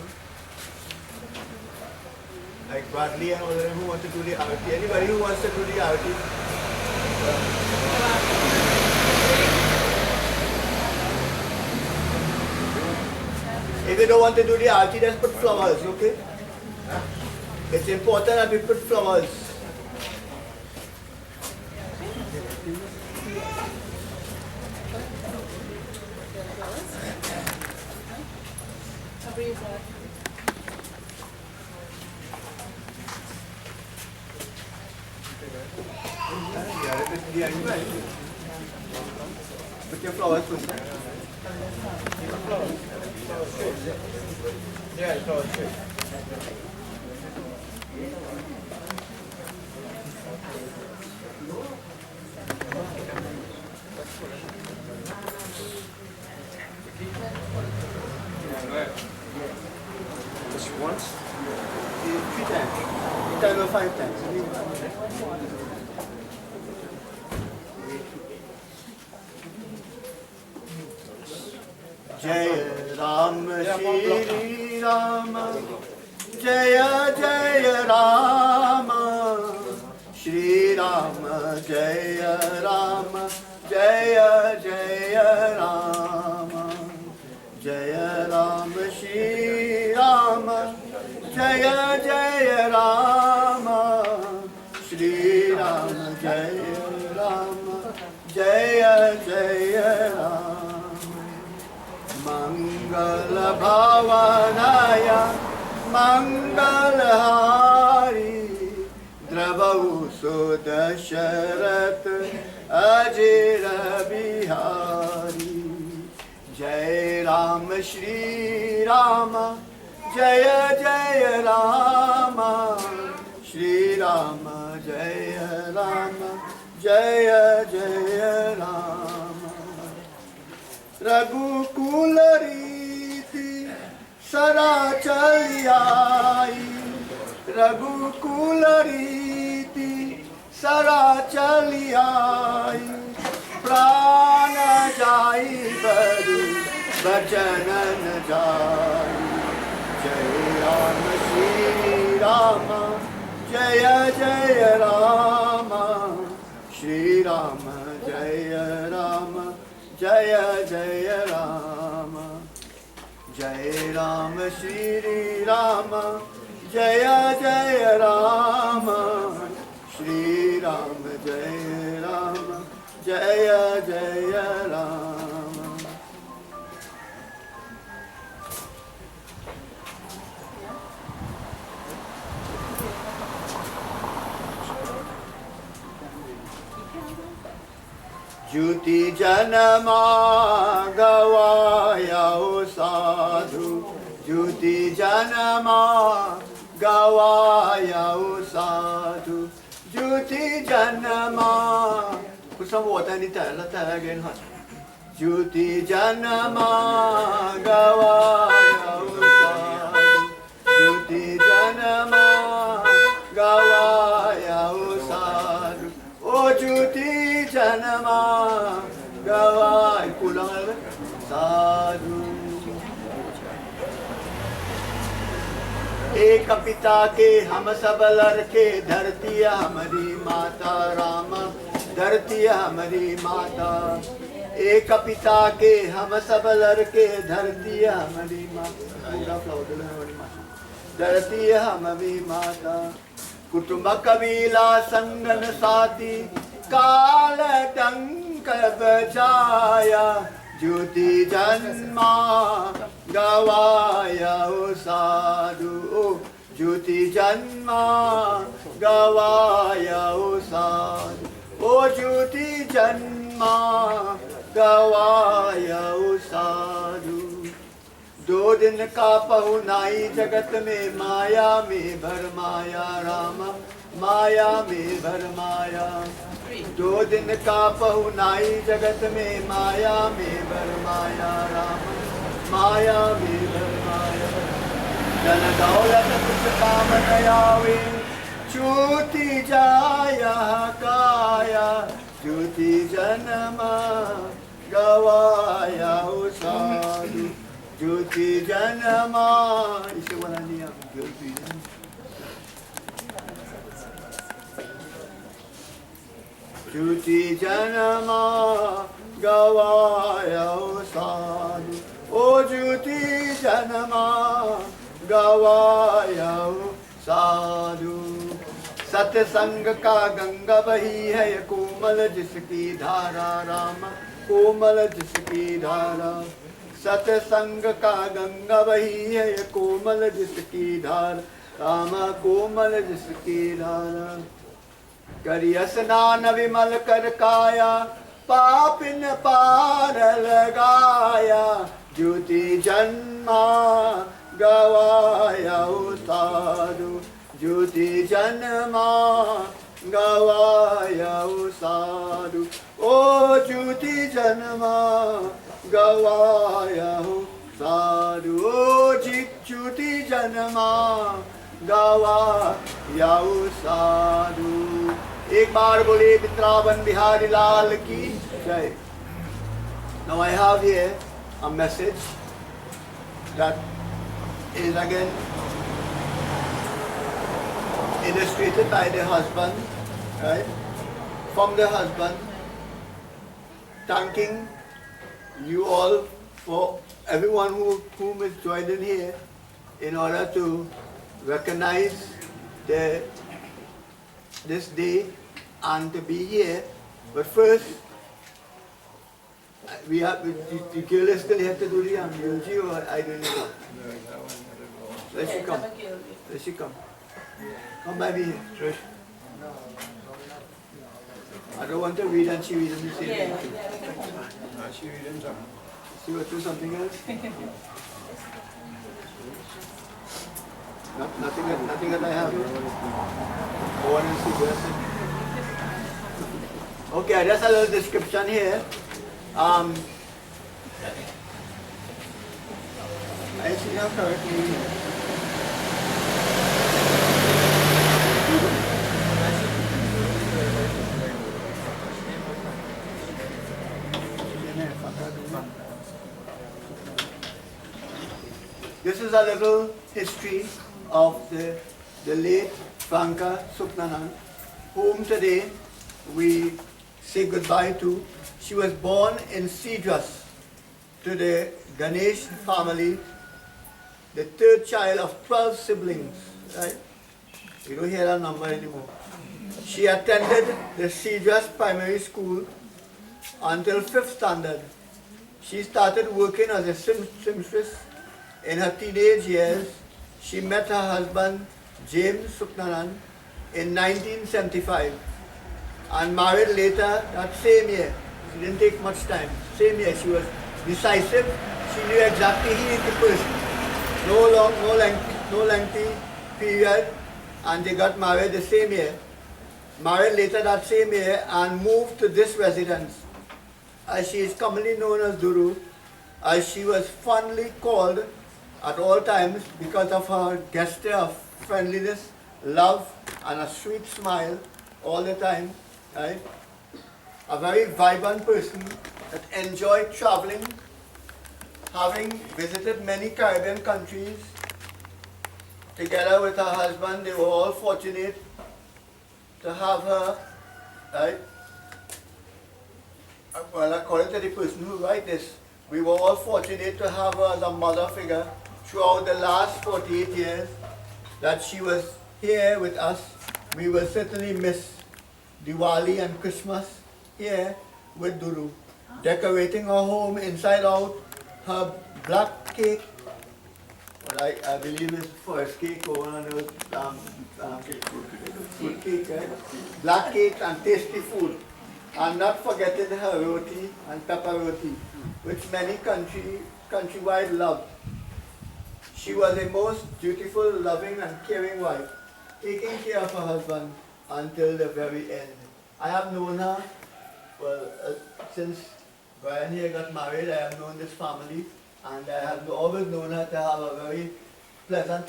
[SPEAKER 2] Like Bradley and all of them who want to do the arati. Anybody who wants to do the arati? If you don't want to do the arati, just put flowers, okay? It's important that we put flowers. Put your flowers too.
[SPEAKER 1] Yeah, flowers.
[SPEAKER 3] Just once?
[SPEAKER 2] 3 times. 3 times or 5 times. Jai Ram Shri Rama, Jaya Jaya Rama, Shri Rama Jaya Rama, Jaya Jaya Rama, Jaya Rama Shri Rama, Jaya Jaya Rama, Shri Rama Jaya Rama, Jaya Jaya Rama. Mangal Bhavanaya, Mangal Hari, Dravau Sudasharat, Ajira Bihari. Jai Ram Shri Rama, Jaya Jaya Rama, Shri Rama Jaya Rama, Jaya Jaya Rama. रघुकुल रीति सरा चली आई, रघुकुल रीति सरा चली आई, प्राण जाई बरु बचन न जाई। जय राम श्री राम, जय जय राम, श्री राम जय राम, जय जय राम। जय राम श्री राम, जय जय राम, श्री राम जय राम, जय जय राम। ज्योति जनमा गवाया साधु, ज्योति जनमा गवाया साधु, ज्योति जनमा। Put some water in it, let that again hot. ज्योति जनमा गवाया साधु, ज्योति जनमा गवाया साधु, ओ ज्योति जनमा गवाय पुलंग साधु। एक पिता के हम सब लड़के, धरती हमारी माता राम, धरती हमारी माता। एक पिता के हम सब लड़के, धरती हमारी माता, धरती हमारी माता। कुटुंब कबीला संगन साथी, काल डंक बजाया, ज्योति जन्मा गवाया साधु, ज्योति जन्मा गवाया साधु, ओ ज्योति जन्मा गवाया साधु। 2 दिन का पहुनाई जगत में, माया में भरमाया राम, माया में भरमाया। 2 दिन का पहुनाई जगत में, माया में भरमाया राम, माया में भरमाया। धन दौलत कुछ काम न आवे, छूटी जाया काया, ज्योति जन्मा गवाया साधु, ज्योति जन्मा। इसे बना लिया ज्योति जन्मा। ज्योति जन्मा गवाया साधु, ओ ज्योति जन्मा गवाया साधु। सत्संग का गंगा बही है कोमल जिसकी धारा राम, कोमल जिसकी धारा। सतसंग का गंगा वही है ये कोमल जिसकी धार, रामा कोमल जिसकी धार। करिय स्नान विमल कर काया, पापिन पार लगाया, ज्योति जन्मा गवाया साधु, ज्योति जन्मा गवाया साधु। ओ ज्योति जन्मा गवाया साधु, ओ ज्योति जन्मा गवाया साधु। एक बार बोले वृंदावन बिहारी लाल की जय। Now I have here a message that is again illustrated by the husband, right? From the husband, thanking you all for everyone whom is joined in here in order to recognize this day and to be here. But first, we have the girl is still here to do the eulogy, or I don't know. Let she come. Let she come. Come by me here, Trish. I don't want to read and she reads the same thing.
[SPEAKER 1] She reading something.
[SPEAKER 2] She will do something else. Nothing that I have. Go on and see this. Okay, just a little description here. I see how correctly. This is a little history of the late Franka Sooknanan, whom today we say goodbye to. She was born in Cedrus to the Ganesh family, the third child of 12 siblings. Right? You don't hear that number anymore. She attended the Cedrus primary school until 5th standard. She started working as a seamstress in her teenage years. She met her husband, James Sooknanan, in 1975 and married later that same year. She didn't take much time. Same year, she was decisive. She knew exactly he is the person. No lengthy period, and they got married the same year. Married later that same year and moved to this residence, as she is commonly known as Duru, as she was fondly called at all times because of her gesture of friendliness, love, and a sweet smile all the time. Right? A very vibrant person that enjoyed traveling, having visited many Caribbean countries. Together with her husband, they were all fortunate to have her, right? Well, according to the person who wrote this, we were all fortunate to have her as a mother figure throughout the last 48 years that she was here with us. We will certainly miss Diwali and Christmas here with Duru, decorating her home inside out. Her black cake, what I believe is first cake, or one of those fruit cake, right? Black cake and tasty food. And not forgetting her roti and pepper roti, which many countrywide love. She was a most dutiful, loving and caring wife, taking care of her husband until the very end. I have known her, well, since Brian here got married. I have known this family, and I have always known her to have a very pleasant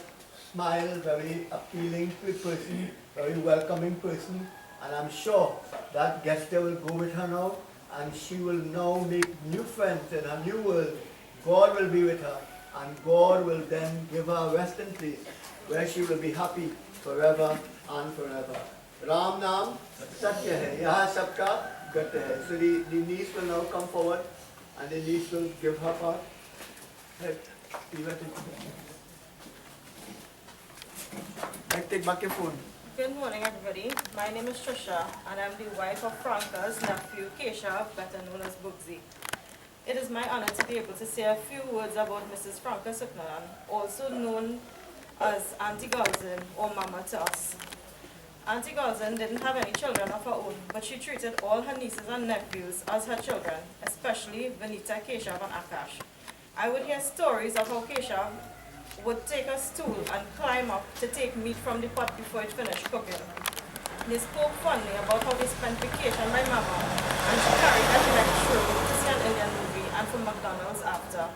[SPEAKER 2] smile, very appealing person, very welcoming person, and I'm sure that gesture will go with her now, and she will now make new friends in her new world. God will be with her, and God will then give her a resting place where she will be happy forever and forever. Ram Naam Satya hai, yaha sabka gat hai. So the niece will now come forward, and the niece will give her part. Take back your phone.
[SPEAKER 4] Good morning, everybody. My name is Trisha, and I'm the wife of Franka's nephew, Keshav, better known as Bugsy. It is my honor to be able to say a few words about Mrs. Franka Sooknanan, also known as Auntie Galzin or Mama to us. Auntie Galzin didn't have any children of her own, but she treated all her nieces and nephews as her children, especially Vanita, Keshav, and Akash. I would hear stories of how Keshav would take a stool and climb up to take meat from the pot before it finished cooking. They spoke fondly about how they spent vacation by Mama, and she carried a neck through to see an Indian movie and from McDonald's after.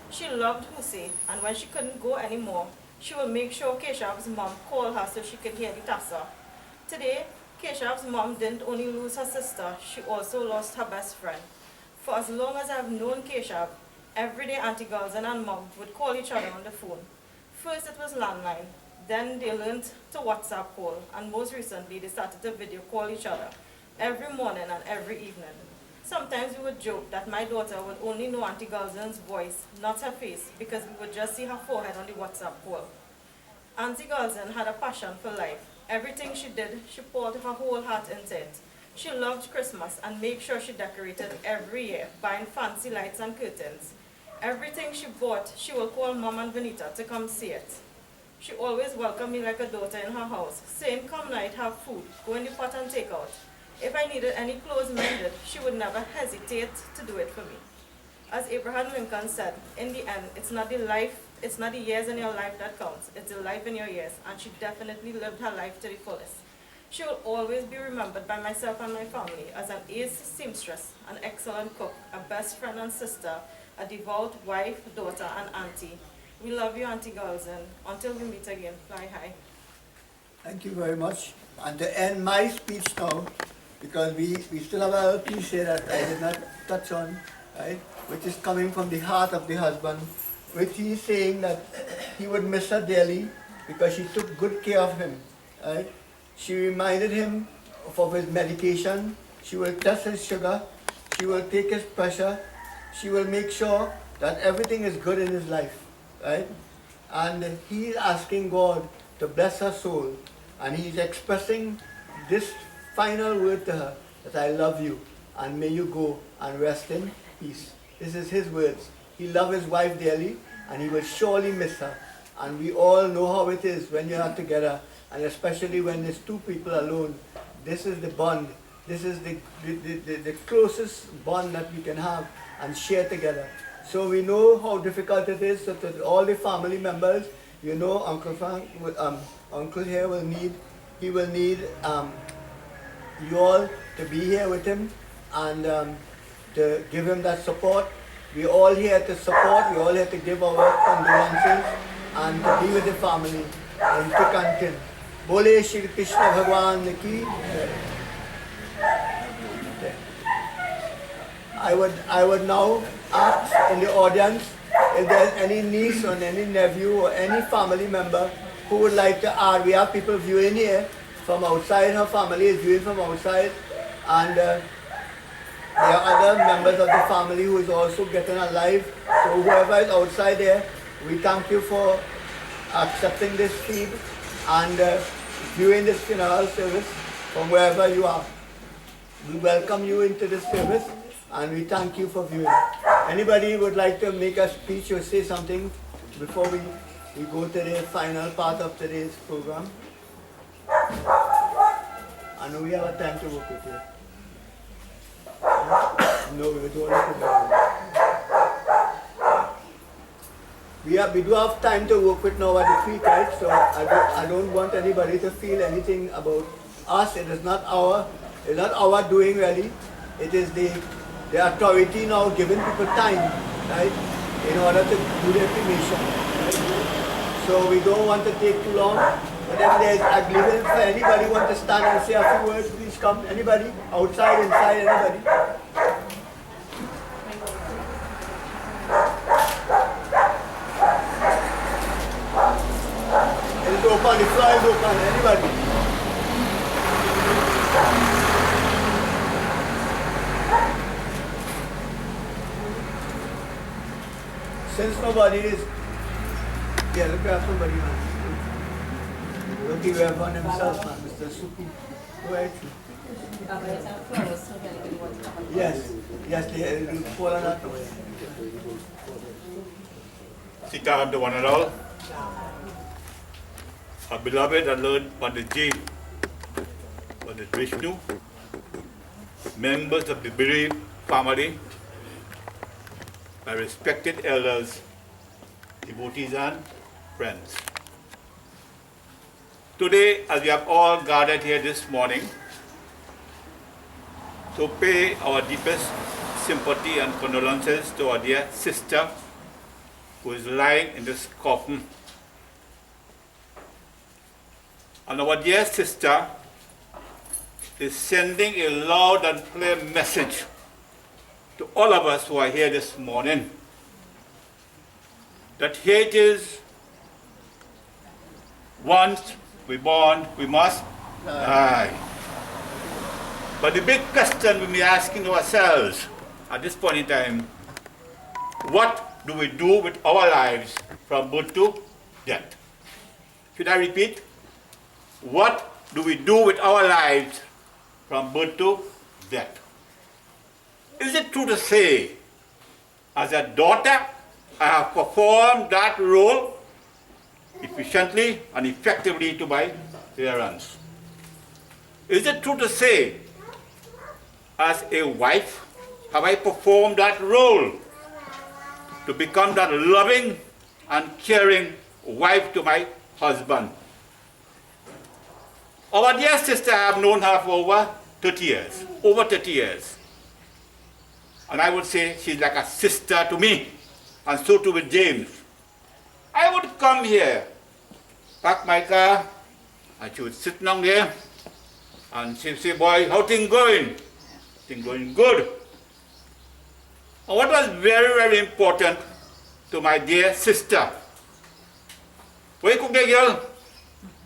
[SPEAKER 4] She loved Hussey, and when she couldn't go anymore, she would make sure Keshav's mom called her so she could hear the tassa. Today, Keshav's mom didn't only lose her sister, she also lost her best friend. For as long as I've known Keshav, every day Auntie Galzin and Mom would call each other on the phone. First it was landline, then they learned to WhatsApp call, and most recently they started to video call each other every morning and every evening. Sometimes we would joke that my daughter would only know Auntie Galzin's voice, not her face, because we would just see her forehead on the WhatsApp call. Auntie Galzin had a passion for life. Everything she did, she poured her whole heart into it. She loved Christmas and made sure she decorated every year, buying fancy lights and curtains. Everything she bought, she will call Mom and Vanita to come see it. She always welcomed me like a daughter in her house, saying, "Come night, have food, go in the pot and take out." If I needed any clothes mended, she would never hesitate to do it for me. As Abraham Lincoln said, in the end, it's not the years in your life that counts, it's the life in your years, and she definitely lived her life to the fullest. She will always be remembered by myself and my family as an ace seamstress, an excellent cook, a best friend and sister, a devout wife, daughter, and auntie. We love you, Auntie Galzin. Until we meet again, fly high.
[SPEAKER 2] Thank you very much. And to end my speech now, because we still have a little piece here that I did not touch on, right, which is coming from the heart of the husband, which he is saying that he would miss her dearly because she took good care of him, right? She reminded him of his medication, she will test his sugar, she will take his pressure, she will make sure that everything is good in his life, right? And he is asking God to bless her soul, and he is expressing this final word to her, that I love you, and may you go and rest in peace. This is his words. He loved his wife dearly, and he will surely miss her. And we all know how it is when you're not together, and especially when there's two people alone. This is the bond. This is the closest bond that we can have and share together. So we know how difficult it is. So to all the family members, you know, Uncle Frank, Uncle here will need, he will need you all to be here with him and to give him that support. We're all here to support, we're all here to give our condolences and to be with the family in thick and thin. Bole Shri Krishna Bhagwan ki. I would now ask in the audience if there's any niece or any nephew or any family member who would like to add. We have people viewing here from outside, her family is viewing from outside, and there are other members of the family who is also getting alive. So whoever is outside there, we thank you for accepting this feed and viewing this funeral service from wherever you are. We welcome you into this service and we thank you for viewing. Anybody would like to make a speech or say something before we go to the final part of today's program? I know we have a time to work with you. No, we don't want to. We do have time to work with now at the feet, right? So I don't want anybody to feel anything about us. It is not our doing really. It is the authority now giving people time, right, in order to do the cremation. Right? So we don't want to take too long. But if there's, I'd leave it for anybody who wants to stand and say a few words, please come. Anybody? Outside, inside, anybody? It's open, the floor is open. Anybody? Since nobody is, yeah, look at somebody, man. Look, you have one himself, man, Mr. Suki. Go ahead. Yes, yes, they fall on that way.
[SPEAKER 5] Sit down to one and all. Our beloved and Lord Panditji, Pandit Vishnu, members of the bereaved family, my respected elders, devotees and friends. Today, as we have all gathered here this morning, to pay our deepest sympathy and condolences to our dear sister who is lying in this coffin. And our dear sister is sending a loud and clear message to all of us who are here this morning that here it is, once we born, we must die. But the big question we be asking ourselves at this point in time, what do we do with our lives from birth to death? Should I repeat? What do we do with our lives from birth to death? Is it true to say, as a daughter, I have performed that role efficiently and effectively to my parents? Is it true to say, as a wife, have I performed that role to become that loving and caring wife to my husband? Our dear sister, I have known her for over 30 years, And I would say she's like a sister to me, and so too with James. I would come here, park my car, and she would sit down there, and she'd say, boy, how things going? Things going good. And what was very, very important to my dear sister, where you cook there, girl?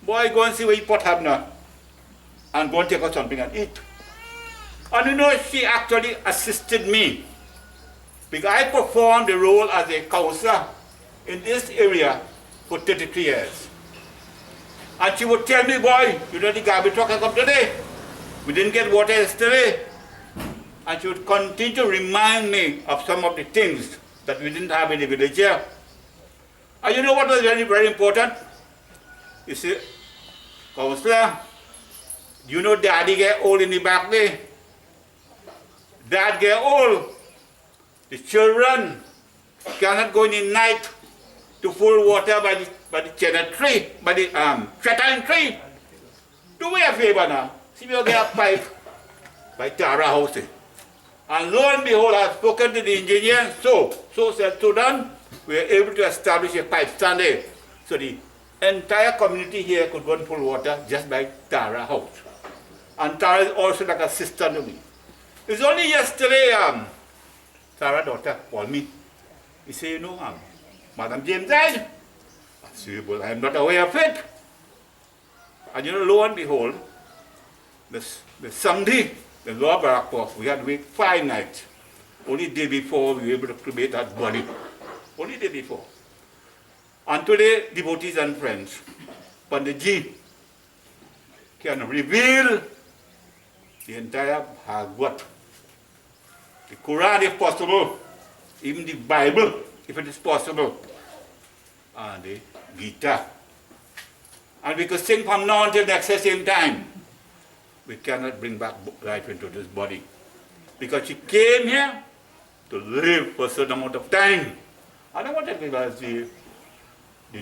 [SPEAKER 5] Boy, go and see where you pot have now, and go and take out something and eat. And you know, she actually assisted me, because I performed the role as a counselor in this area for 33 years. And she would tell me, boy, you know the garbage truck has come today. We didn't get water yesterday. And she would continue to remind me of some of the things that we didn't have in the village here. And you know what was very, very important? You see, counselor, you know daddy get old in the back there? Dad get old. The children cannot go in the night to full water by the cheddar tree, by the chatine tree. Do me a favor now. See, we'll get a pipe by Tara House. And lo and behold, I've spoken to the engineer, so said, so done. We were able to establish a pipe stand there. So the entire community here could run full water just by Tara House. And Tara is also like a sister to me. It's only yesterday, Tara's daughter called me. He said, you know, Madam James died. I said, well, I'm not aware of it. And you know, lo and behold, the Sunday, the Lord Barakov, we had to wait 5 nights. Only the day before we were able to cremate that body. Only the day before. And today, devotees and friends, Panditji can reveal the entire Bhagavad, the Quran if possible, even the Bible if it is possible, and the Gita. And we could sing from now until next same time. We cannot bring back life into this body. Because she came here to live for a certain amount of time. I don't want to realize the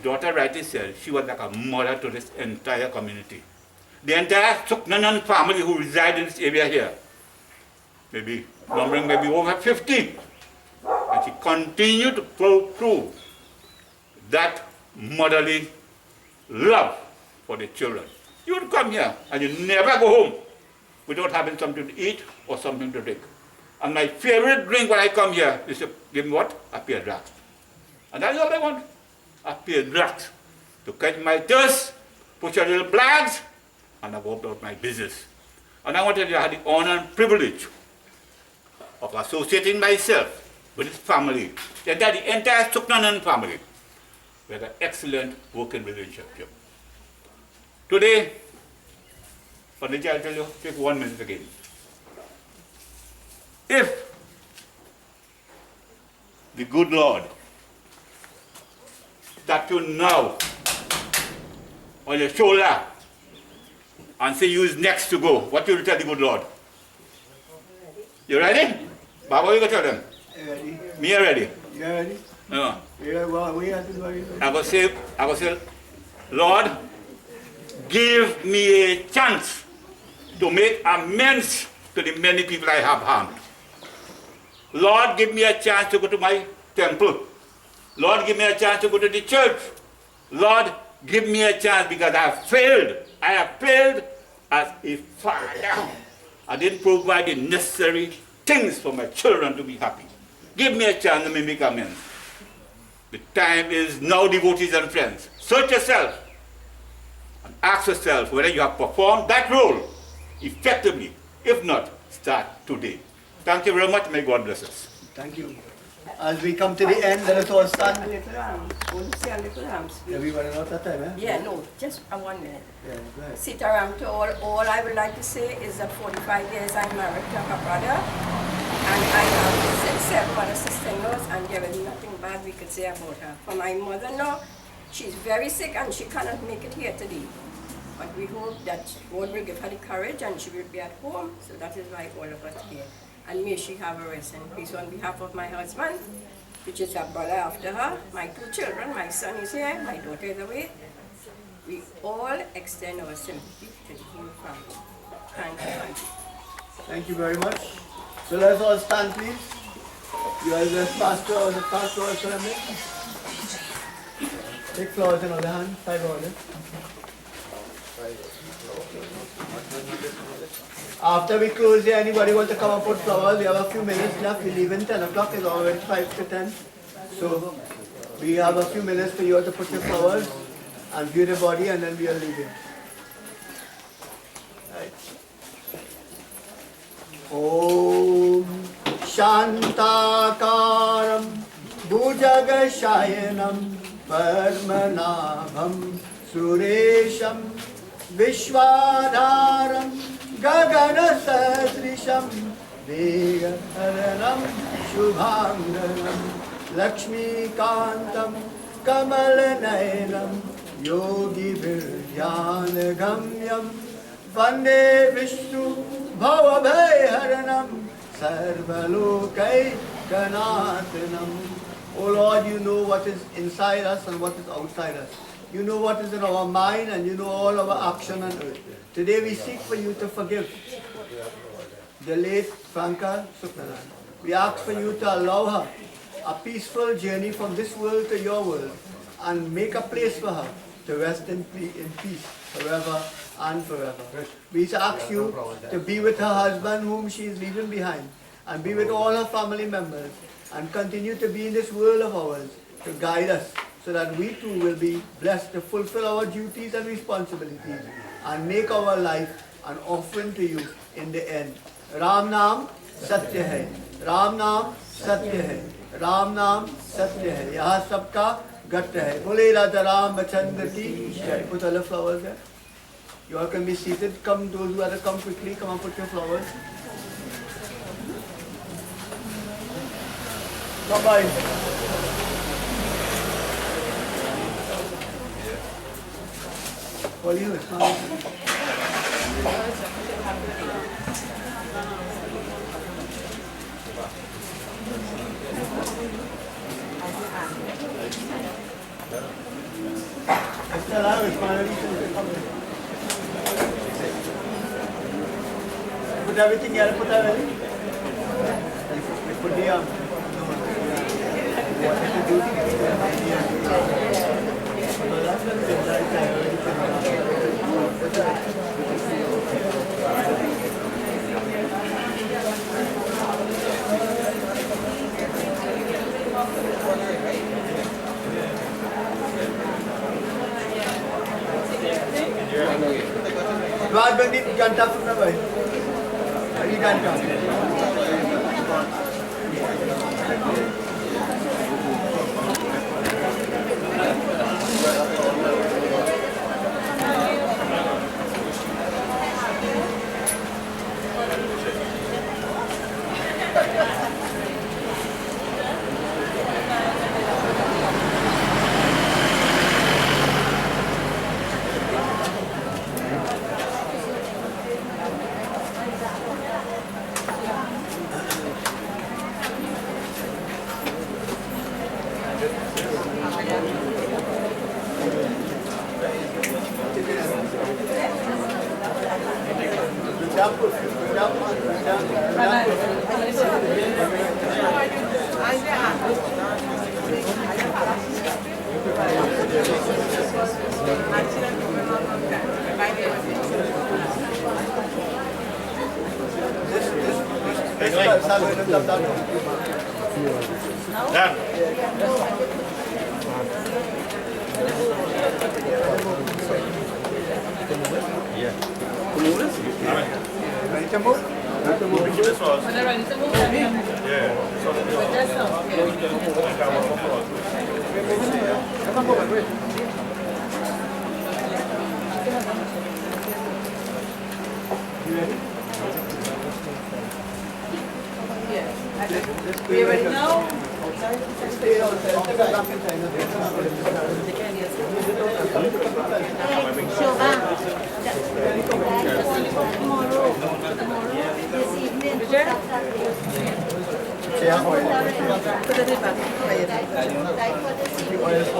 [SPEAKER 5] daughter rightly said, she was like a mother to this entire community. The entire Sooknanan family who reside in this area here, maybe numbering maybe over 50. And she continued to prove that motherly love for the children. You would come here and you never go home without having something to eat or something to drink. And my favorite drink when I come here is to give me what? A pear draft. And that's all I want. A pear draft. To catch my thirst, put your little flags, and I go about my business. And I wanted to have the honor and privilege of associating myself with this family, the entire Sooknanan family, with an excellent working relationship. Today, For the I'll tell you, take 1 minute again. If the good Lord tap you now on your shoulder and say you is next to go, what will you tell the good Lord? You ready? Baba, what you going to tell them?
[SPEAKER 2] Ready?
[SPEAKER 5] Me ready?
[SPEAKER 2] You ready?
[SPEAKER 5] No.
[SPEAKER 2] Yeah, well, we have to do it.
[SPEAKER 5] I go say, Lord, give me a chance to make amends to the many people I have harmed. Lord, give me a chance to go to my temple. Lord, give me a chance to go to the church. Lord, give me a chance because I have failed. I have failed as a father. I didn't provide the necessary things for my children to be happy. Give me a chance to make amends. The time is now, devotees and friends. Search yourself and ask yourself whether you have performed that role effectively. If not, start today. Thank you very much. May God bless us.
[SPEAKER 2] Thank you. As we come to the end, let us all stand.
[SPEAKER 6] Want to say a little speech?
[SPEAKER 2] Everyone out of time, eh?
[SPEAKER 6] Yeah, no, just 1 minute.
[SPEAKER 2] Yeah, go ahead.
[SPEAKER 6] Sit around to all I would like to say is that 45 years I'm married to her brother, and I have 7 other sister-in-laws, and there is nothing bad we could say about her. For my mother-in-law, she's very sick and she cannot make it here today. But we hope that God will give her the courage and she will be at home, so that is why all of us here. And may she have a rest in peace. On behalf of my husband, which is her brother after her, my 2 children, my son is here, my daughter is away. We all extend our sympathy to the whole family. Thank you.
[SPEAKER 2] Thank you very much. So let's all stand, please. You are the pastor or the pastor or something. Take flowers in other hand, 5 orders. After we close here, anybody want to come up with flowers? We have a few minutes left. We leave in 10 o'clock. It's already 5 to 10. So we have a few minutes for you to put your flowers and view the body, and then we are leaving. Right. Om Shantakaram Bhujagashayanam Padmanabham Suresham Vishwadharam Gagana Sadrisham Vegaharanam Shubhangaram Lakshmi Kantam Kamalanayanam Yogi Viryana Gamyam Vande Vishnu Bhavabhayharanam Sarvalokai Kanatanam. Oh Lord, you know what is inside us and what is outside us. You know what is in our mind and you know all our action on earth. Today we seek for you to forgive the late Franka Sooknanan. We ask for you to allow her a peaceful journey from this world to your world and make a place for her to rest in peace forever and forever. We ask you to be with her husband whom she is leaving behind, and be with all her family members, and continue to be in this world of ours to guide us so that we too will be blessed to fulfill our duties and responsibilities and make our life an offering to you in the end. Ram Naam Satya Hai. Ram Naam Satya Hai. Ram Naam Satya Hai. Yaha sabka gat hai. Bole Radha Ram Bachandra ki jai. Put all the flowers there. You all can be seated. Come, those who are to come quickly, come and put your flowers. Bye-bye. What are you? Put everything here, put everything. Put the Dua menit ganta pun nak baik. Hari ganta.
[SPEAKER 7] We already know.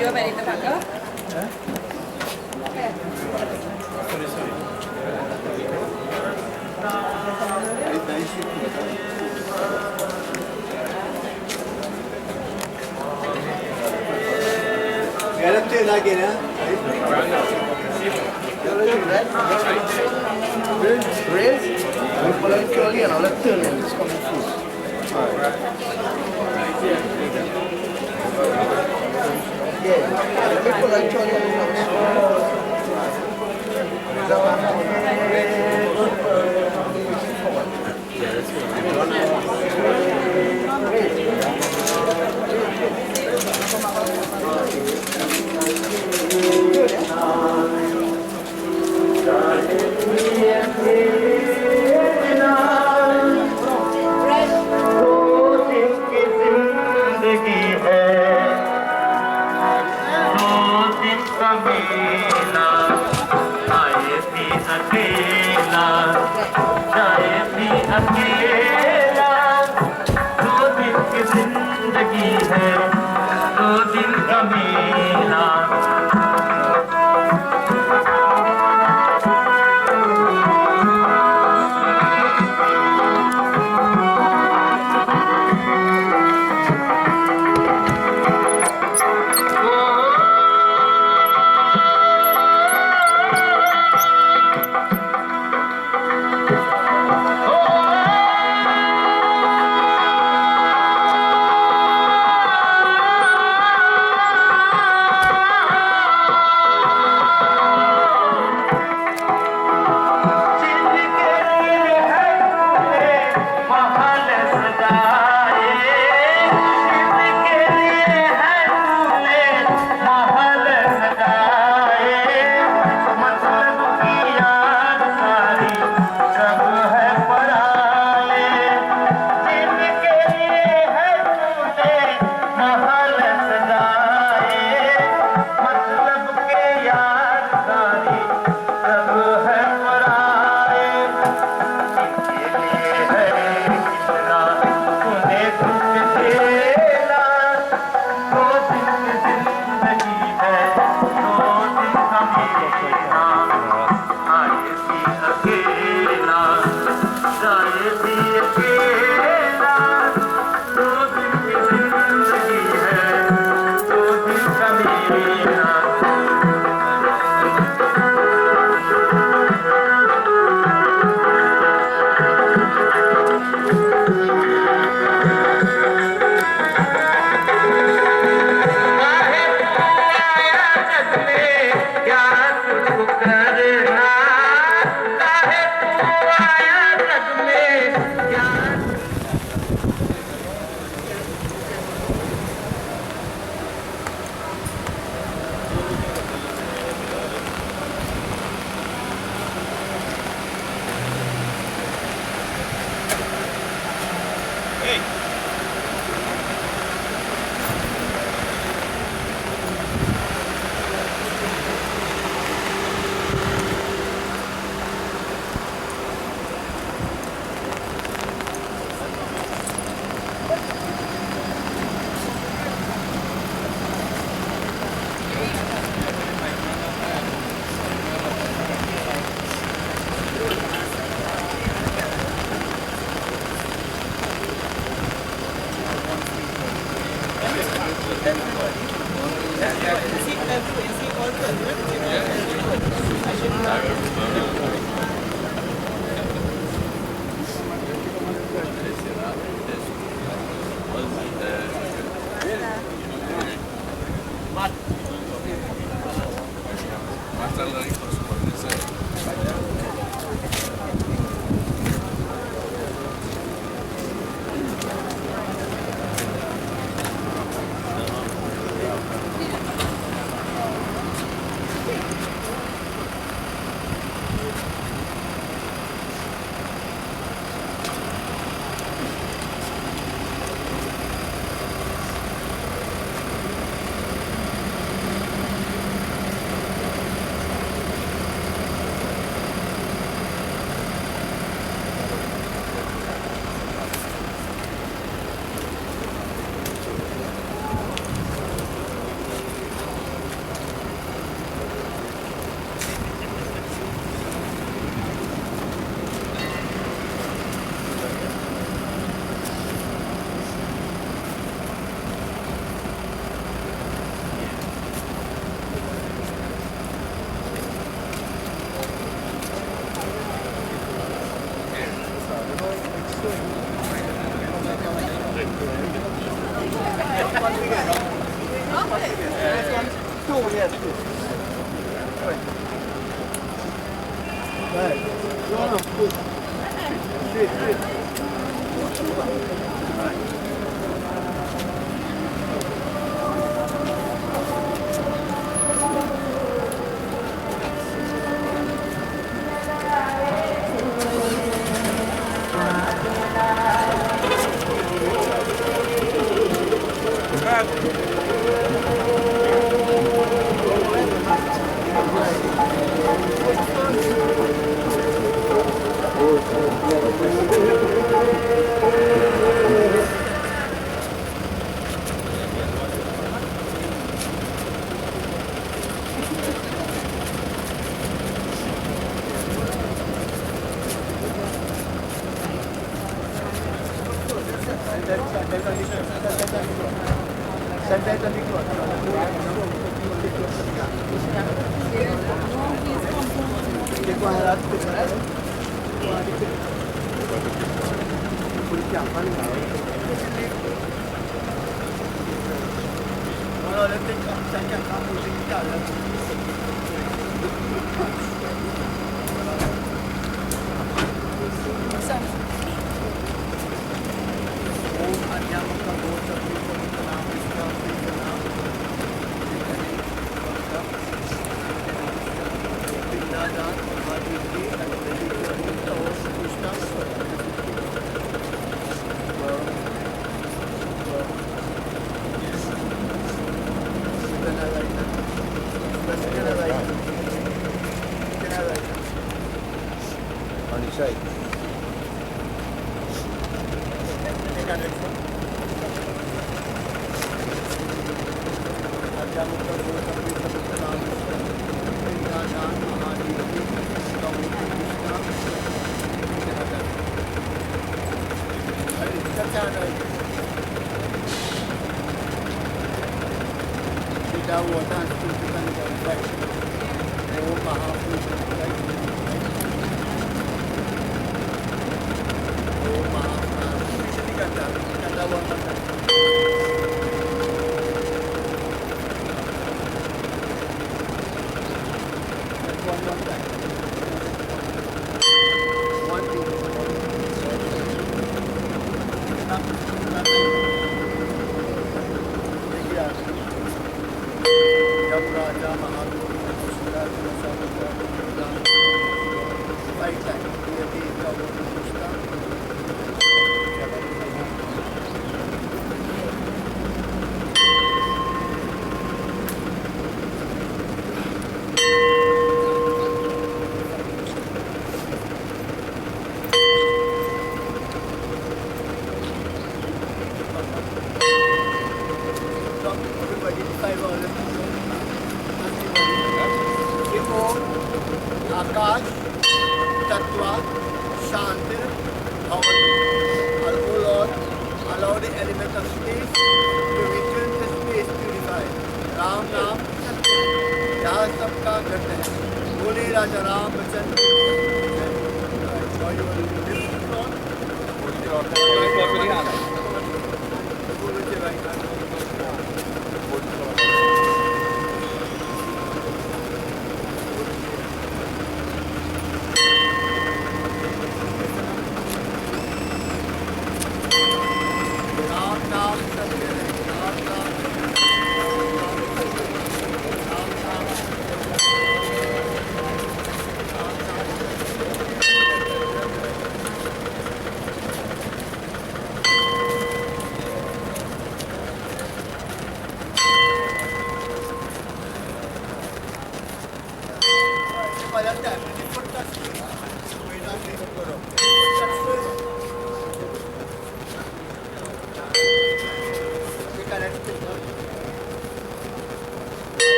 [SPEAKER 6] You're ready to pack up?
[SPEAKER 2] Get up there again, huh?
[SPEAKER 3] Raise. We follow it slowly and let's turn and just come through. Yeah, we follow it slowly and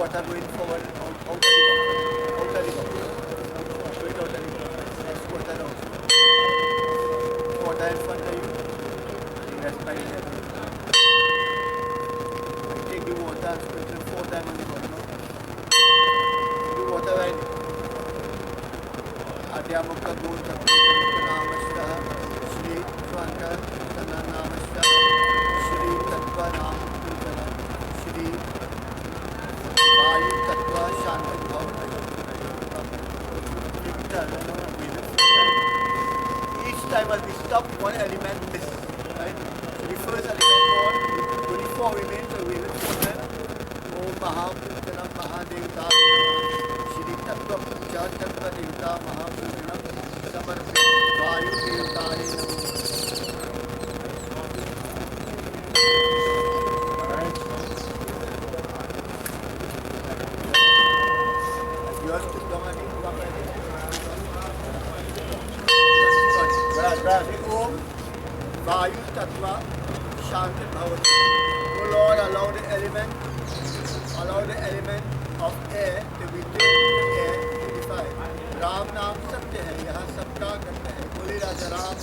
[SPEAKER 2] water going forward out of the river. Out of the river. Straight out of the river. Next water down. Water in front of you. The rest by the left. I take the water and sprinkle 4 times on the bottom. The water right. Adhyamukha Gota Namashta Shri Franka Sooknanan Namashta Shri Tattva Nam Kirtana Shri Vayu Tattva Shanti Bhavana. Each time as we stop, one element is right. So the first element on, only 4 remain, so we will put them. Om Mahapurjanam Mahadevta Shri Tattva Puja Tattva Devta Mahapurjanam Samarpya Vayu Devtaye Namo. Yours to come again. Om Vayu Tattva Shanti Bhavati. O Lord, allow the element of air to be taken to air purified. Ram Naam Satya hai, yaha sabka karta hai. Bole Raja Ram.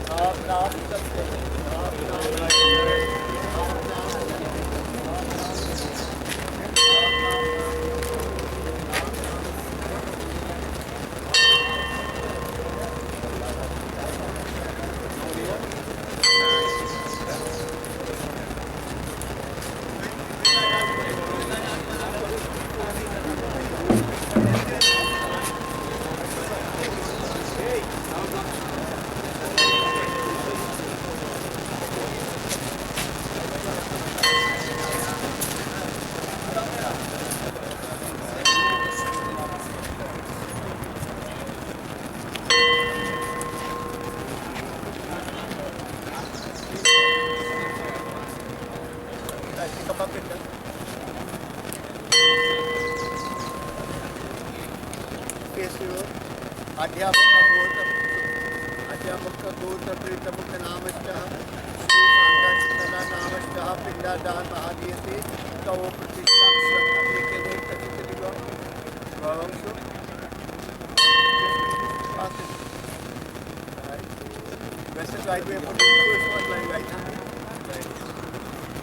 [SPEAKER 2] Ram Naam Satya hai. Ram Naam Satya hai. Ram Naam Satya hai. Adhyamukha Gota Pritamukha Namashta Shri Franka Sooknanan Namashta Pinda Dan Mahadiyate Tavo Pratishtam Swata Lekene Tatitadiva Bhavamshu. Pass it. Alright. Best is right way for the first one like right hand.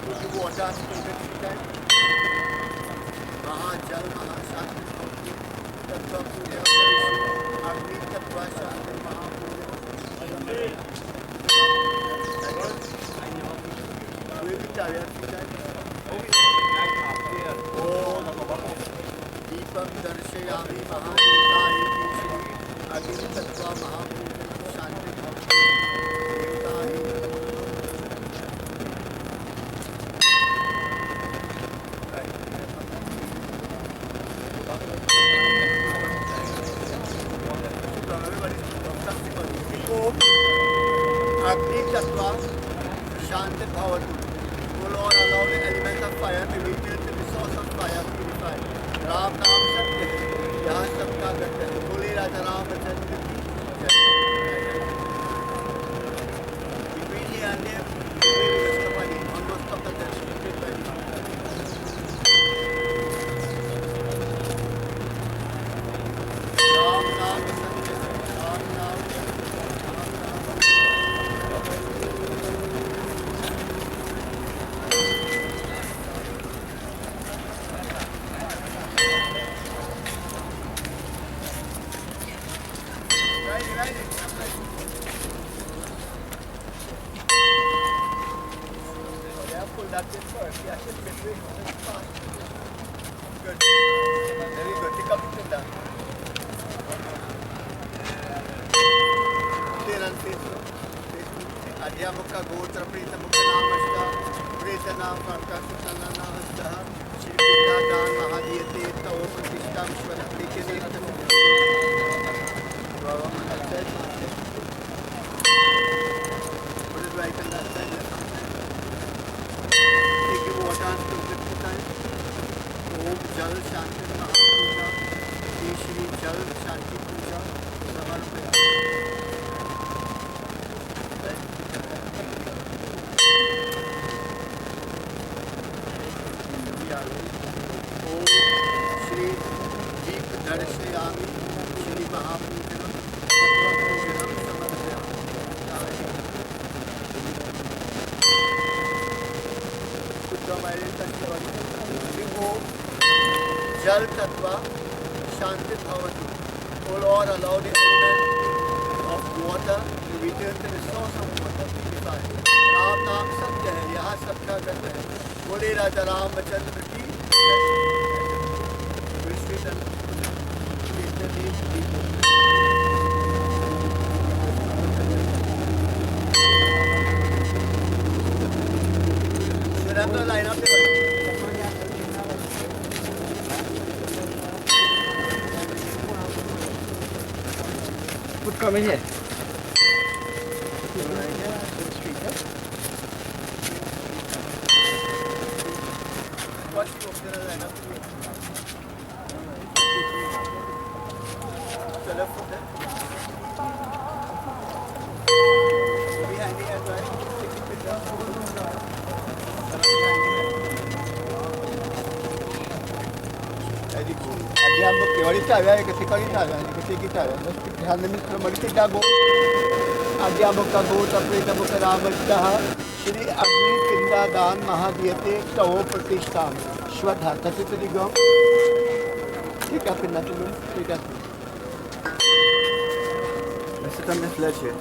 [SPEAKER 2] Put the water and sprinkle 3 times. Mahajal Mahashanti Tattva Puja Agni Tattva Shanti Mahapuja. Om Deepam Darshayami Mahadevtaye Shri Agni Tattva Mahapuja Shanti Devtaye. Agni Tattva Shanti Bhavatu. O Lord, allow the element of fire to be filled to the source of fire purified. Ram Naam Satya hai, yaha sabka karta hai. Bole Raja Ram Chandra ki jai. Between here and there, we will stop again. Almost stop the dancing. Ram Naam Satya hai, Ram Naam Satya hai. That is first. Yeah, just get rid of it. Good. Very good. Pick up it down. Clear and faithful. Adhyamukha Gotra Pritamukha Namashta Preta Nam Franka Sooknanan Namashta Shri Pinda Dan Mahadiyate Tavo Pratishtam Swata Lekene Put it right on that side. Take your water and sprinkle 2 times. Om Jal Shanti Mahapuja ये श्री जल शांति पूजा समर्पयामि। ओम श्री दीप दर्शयामि श्री महापूजनम पूजनम समर्पयामि। ओम जल तत्व शांति भवतु। O Lord, allow the element of water to return to the source of water, purify. Ram नाम सत्य है, यहाँ सबका गंध है। बोले राजा रामचंद्र की Surrender line up there.
[SPEAKER 3] Come in here.
[SPEAKER 2] Watch the opener line up. So left from there. Behind the end, right? Take a picture. Abbiamo che qualità, che si qualità, che si chitarra, Abbiamo Kabota Preta Mukaramajtaha Shri Agni Kinda Dan Mahadiyate Tao Pratishtam Shwadha Tatipadigam. Take up in that room, take up. Let's sit on this ledge here.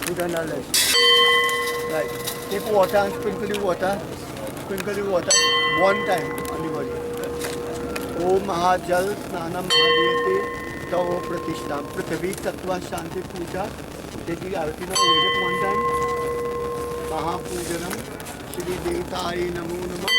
[SPEAKER 2] Sit on that ledge. Right. Take water and sprinkle the water. Sprinkle the water one time on the body. Om Mahajal Snana Mahadiyate Tao Pratishtam Prithvi Tattva Shanti Puja. Take the arati now, read it one time. Mahapujanam Shri Devataye Namo Namah.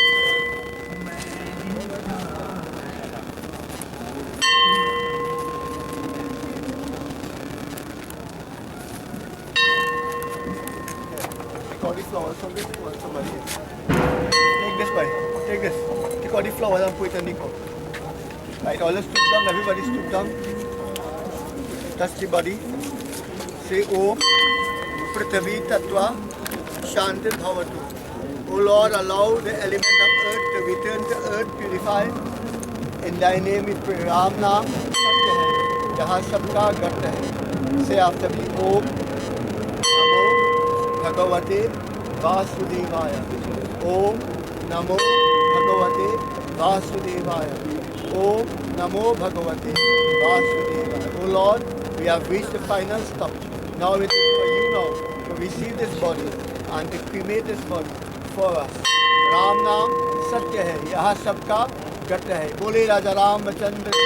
[SPEAKER 2] Take all the flowers from this one, somebody. Take this, buddy. Take this. Take all the flowers and put it on the cup. Right, all stoop down, everybody stoop down. Touch the body. Say Om Prithvi Tattva Shanti Bhavatu. O Lord, allow the element of earth to return to earth purified. In thy name we pray. Ram Naam Satya hai, jahan sabka gat hai. Say after me, Om Namo Bhagavate Vasudevaya. Om Namo Bhagavate Vasudevaya. Om Namo Bhagavate Vasudevaya. O Lord, we have reached the final stop. Now it is for you now to receive this body and to cremate this body for us. Ram Naam Satya hai, yaha sabka gat hai. Bole Raja Ramchandra ki.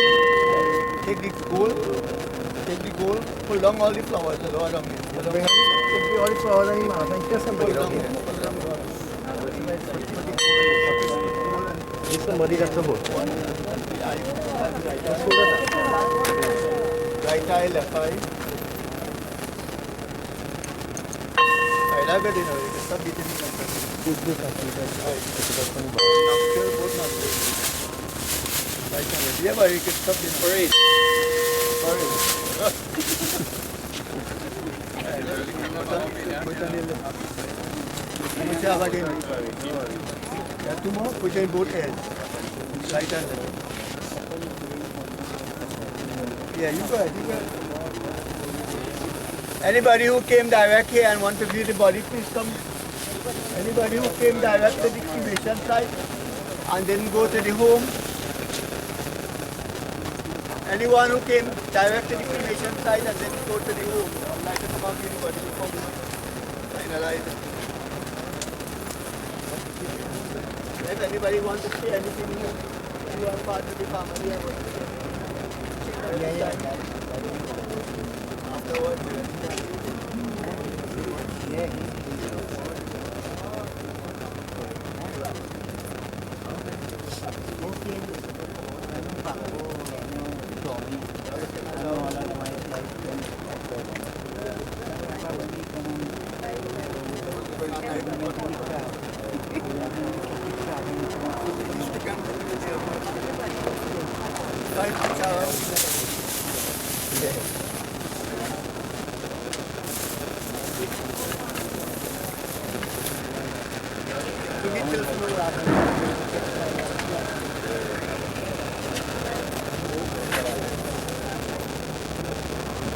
[SPEAKER 2] Take the gold, pull down all the flowers around here.
[SPEAKER 3] Take all the flowers and somebody
[SPEAKER 2] Pull down
[SPEAKER 3] here.
[SPEAKER 2] here.
[SPEAKER 3] Somebody that's a boat.
[SPEAKER 2] Right eye, left eye. Right eye, good enough. It's not beating me. Nostril, both nostrils. Right eye. Yeah, but you can stop in parade. Two more, put in both hands. Right hand. Yeah, you go ahead. Anybody who came direct here and want to view the body, please come. Anybody who came direct to the cremation site and didn't go to the home. Anyone who came direct to the cremation site and didn't go to the home, I'd like to come and view the body before we finalize it. If anybody wants to say anything, you are part of the family. Afterwards,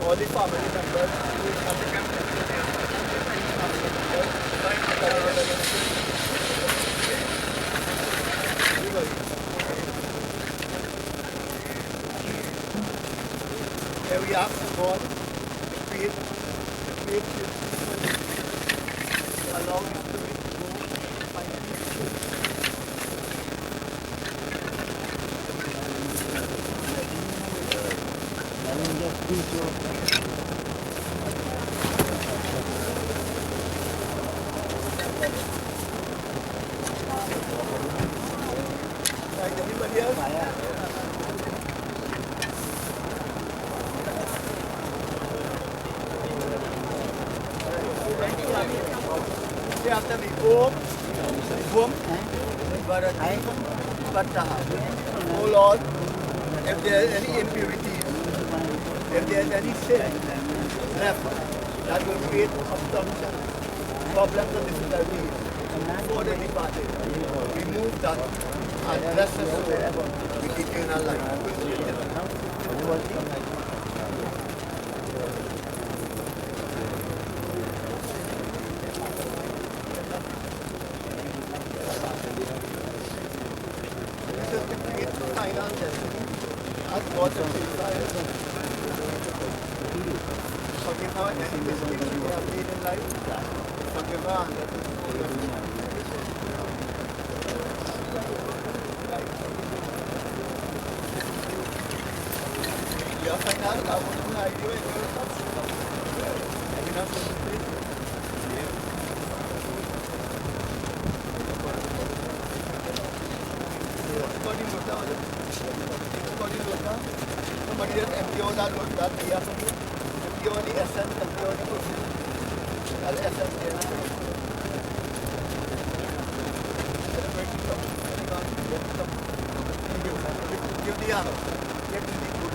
[SPEAKER 2] All the family members who come here we ask God to create allow His Spirit to go and find peace. Right, anybody else? See after me, Om, Vum, Varati, Vataha. Oh Lord, if there is any impurities, if there is any sin left that will create obstruction, problems and difficulties for the departed, remove that and bless us with eternal life. Final destiny as God has desired. Forgive her any mistakes we have made in life. Forgive her and let us know your your final, I want to hide you in your house. I will not celebrate. Somebody just empty all that load that we have to do. Empty all the essence, empty all the process. All the essence there. Celebrate the song. Give the honor. Get to the good.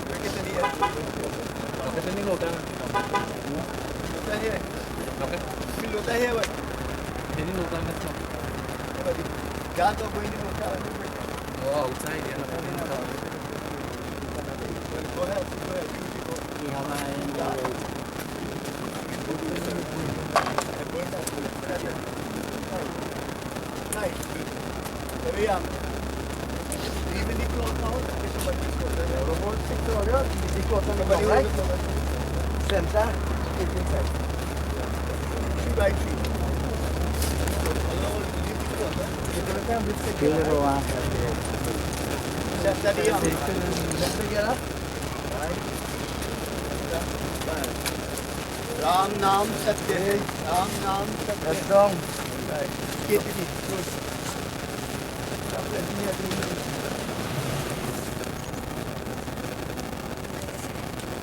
[SPEAKER 2] Make it to the end. Look here. Look here. God of going to look at it.
[SPEAKER 3] Oh, outside, yeah.
[SPEAKER 2] Go ahead. Nice. There we are. Even the cloth now, somebody right? Center, 18 cents. 3 by 3. Ram Nam Satya hai. Ram Nam Satya. That's wrong. Right. Keep it. Good.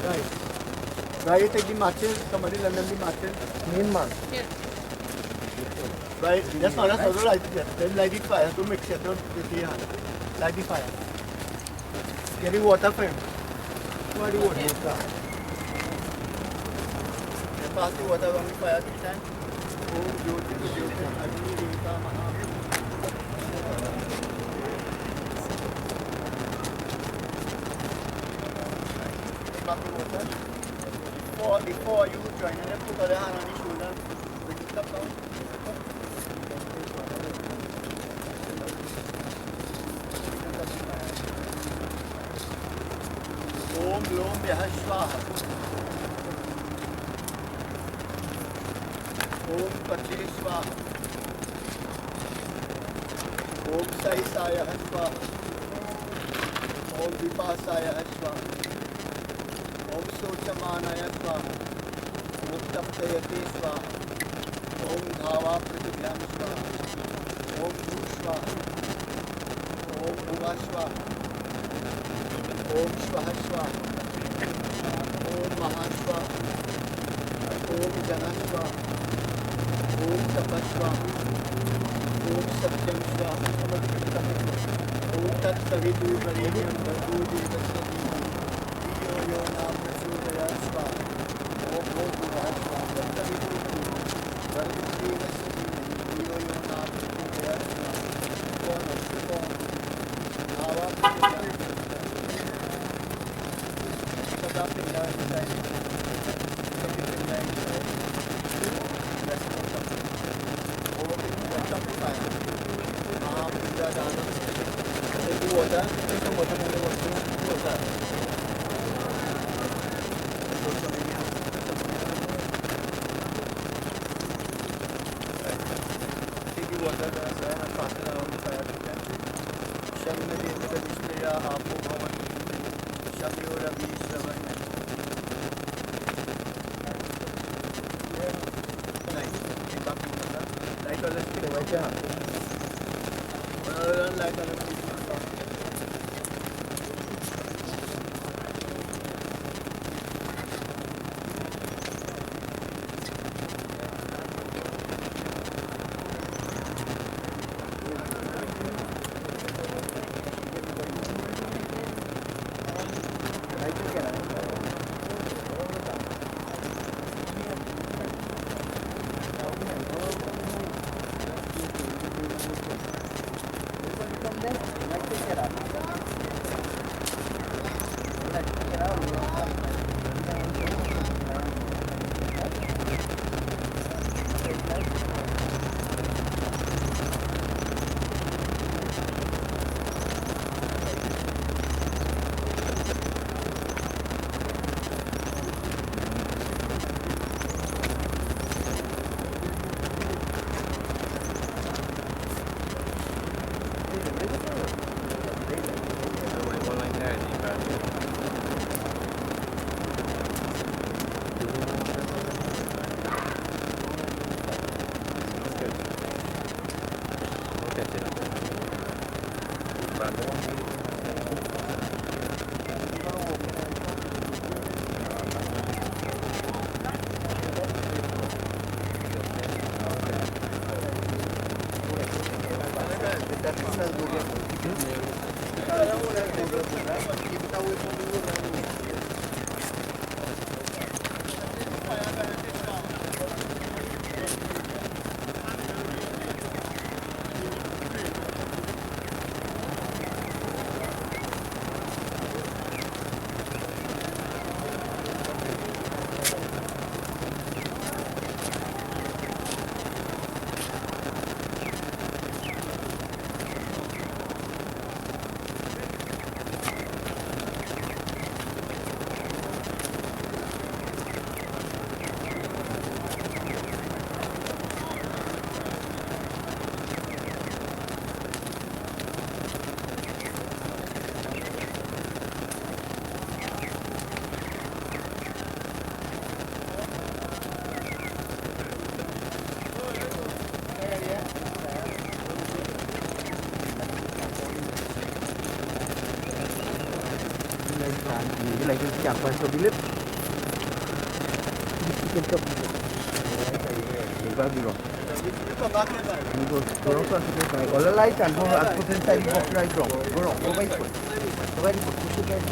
[SPEAKER 2] Right. Right, take the matches. Somebody London the matches. Main man. Yeah. Right, just not as light it. Then light the fire to mix it. Don't put your hand. Light the fire. Get the water for him. What do you want? Pass the water on the fire this time. Oh, beautiful. Before you join them, put the hand on the shoulder. Bring it up down. Om Glom Yahashvaha. Om Pache Swaha. Om Sai Saya Swaha. Om Vipasaya Swaha. Om Sochamanaya Swaha. Om Taptayate Swaha. Om Dhava Pratibhyam Swaha. Om Bhu Swaha. Om Bhuva Swaha. Om Swaha Swaha. Om Maha Swaha. Om Jana Swaha. Om Tapaswaha. Om Satyam Swaha.
[SPEAKER 3] Like it's Japan, so we live. You can come. Maybe wrong. You go wrong. All the lights and how I put inside the box right wrong. Go wrong. Go right foot. Go right foot. Push it right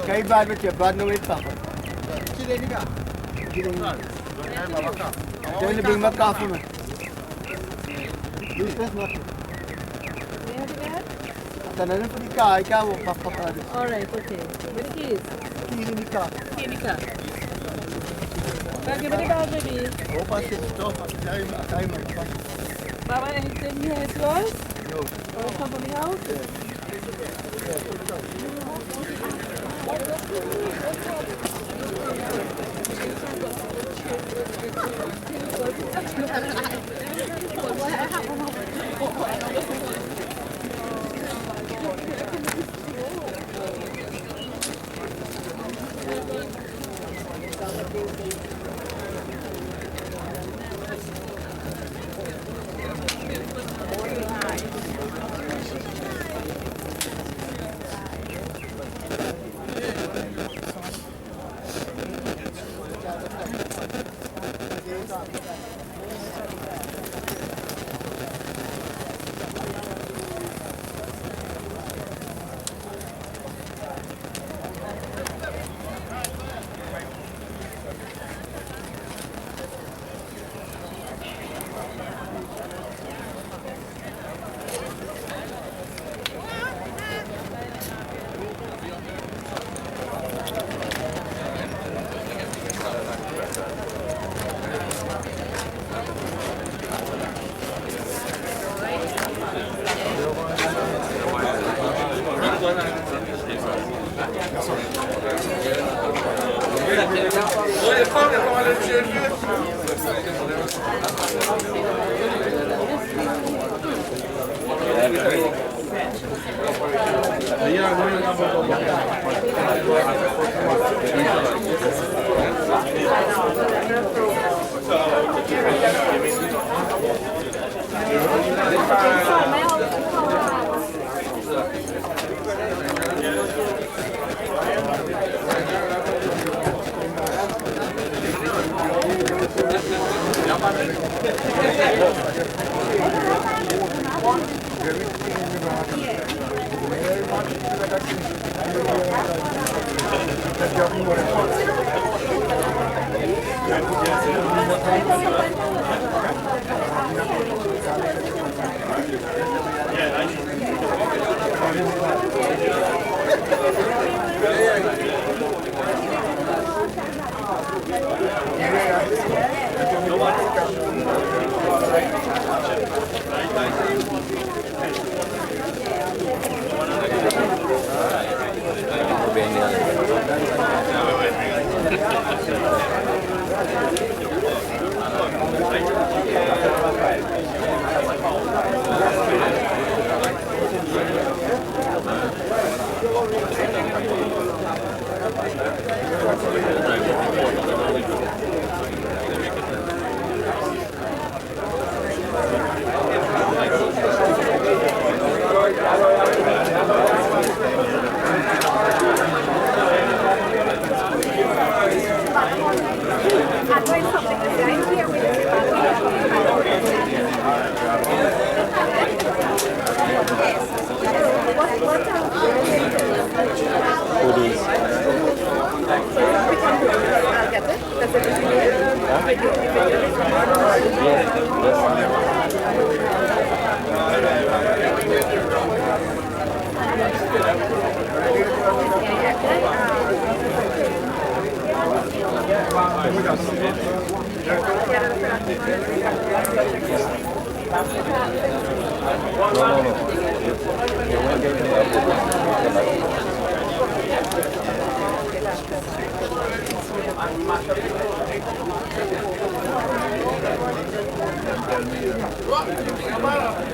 [SPEAKER 2] Kay bad with your bad no wait papa. Then you bring my coffee man. This is not. Tanana for the car, I can't papa.
[SPEAKER 7] All right, okay. Where the keys?
[SPEAKER 2] Key in the car.
[SPEAKER 7] Key in the car. Give me the bag, baby.
[SPEAKER 2] Oh, pass it. Stop. Time.
[SPEAKER 7] Baba, anything here is yours?
[SPEAKER 2] No.
[SPEAKER 7] Or come from the house?
[SPEAKER 1] What?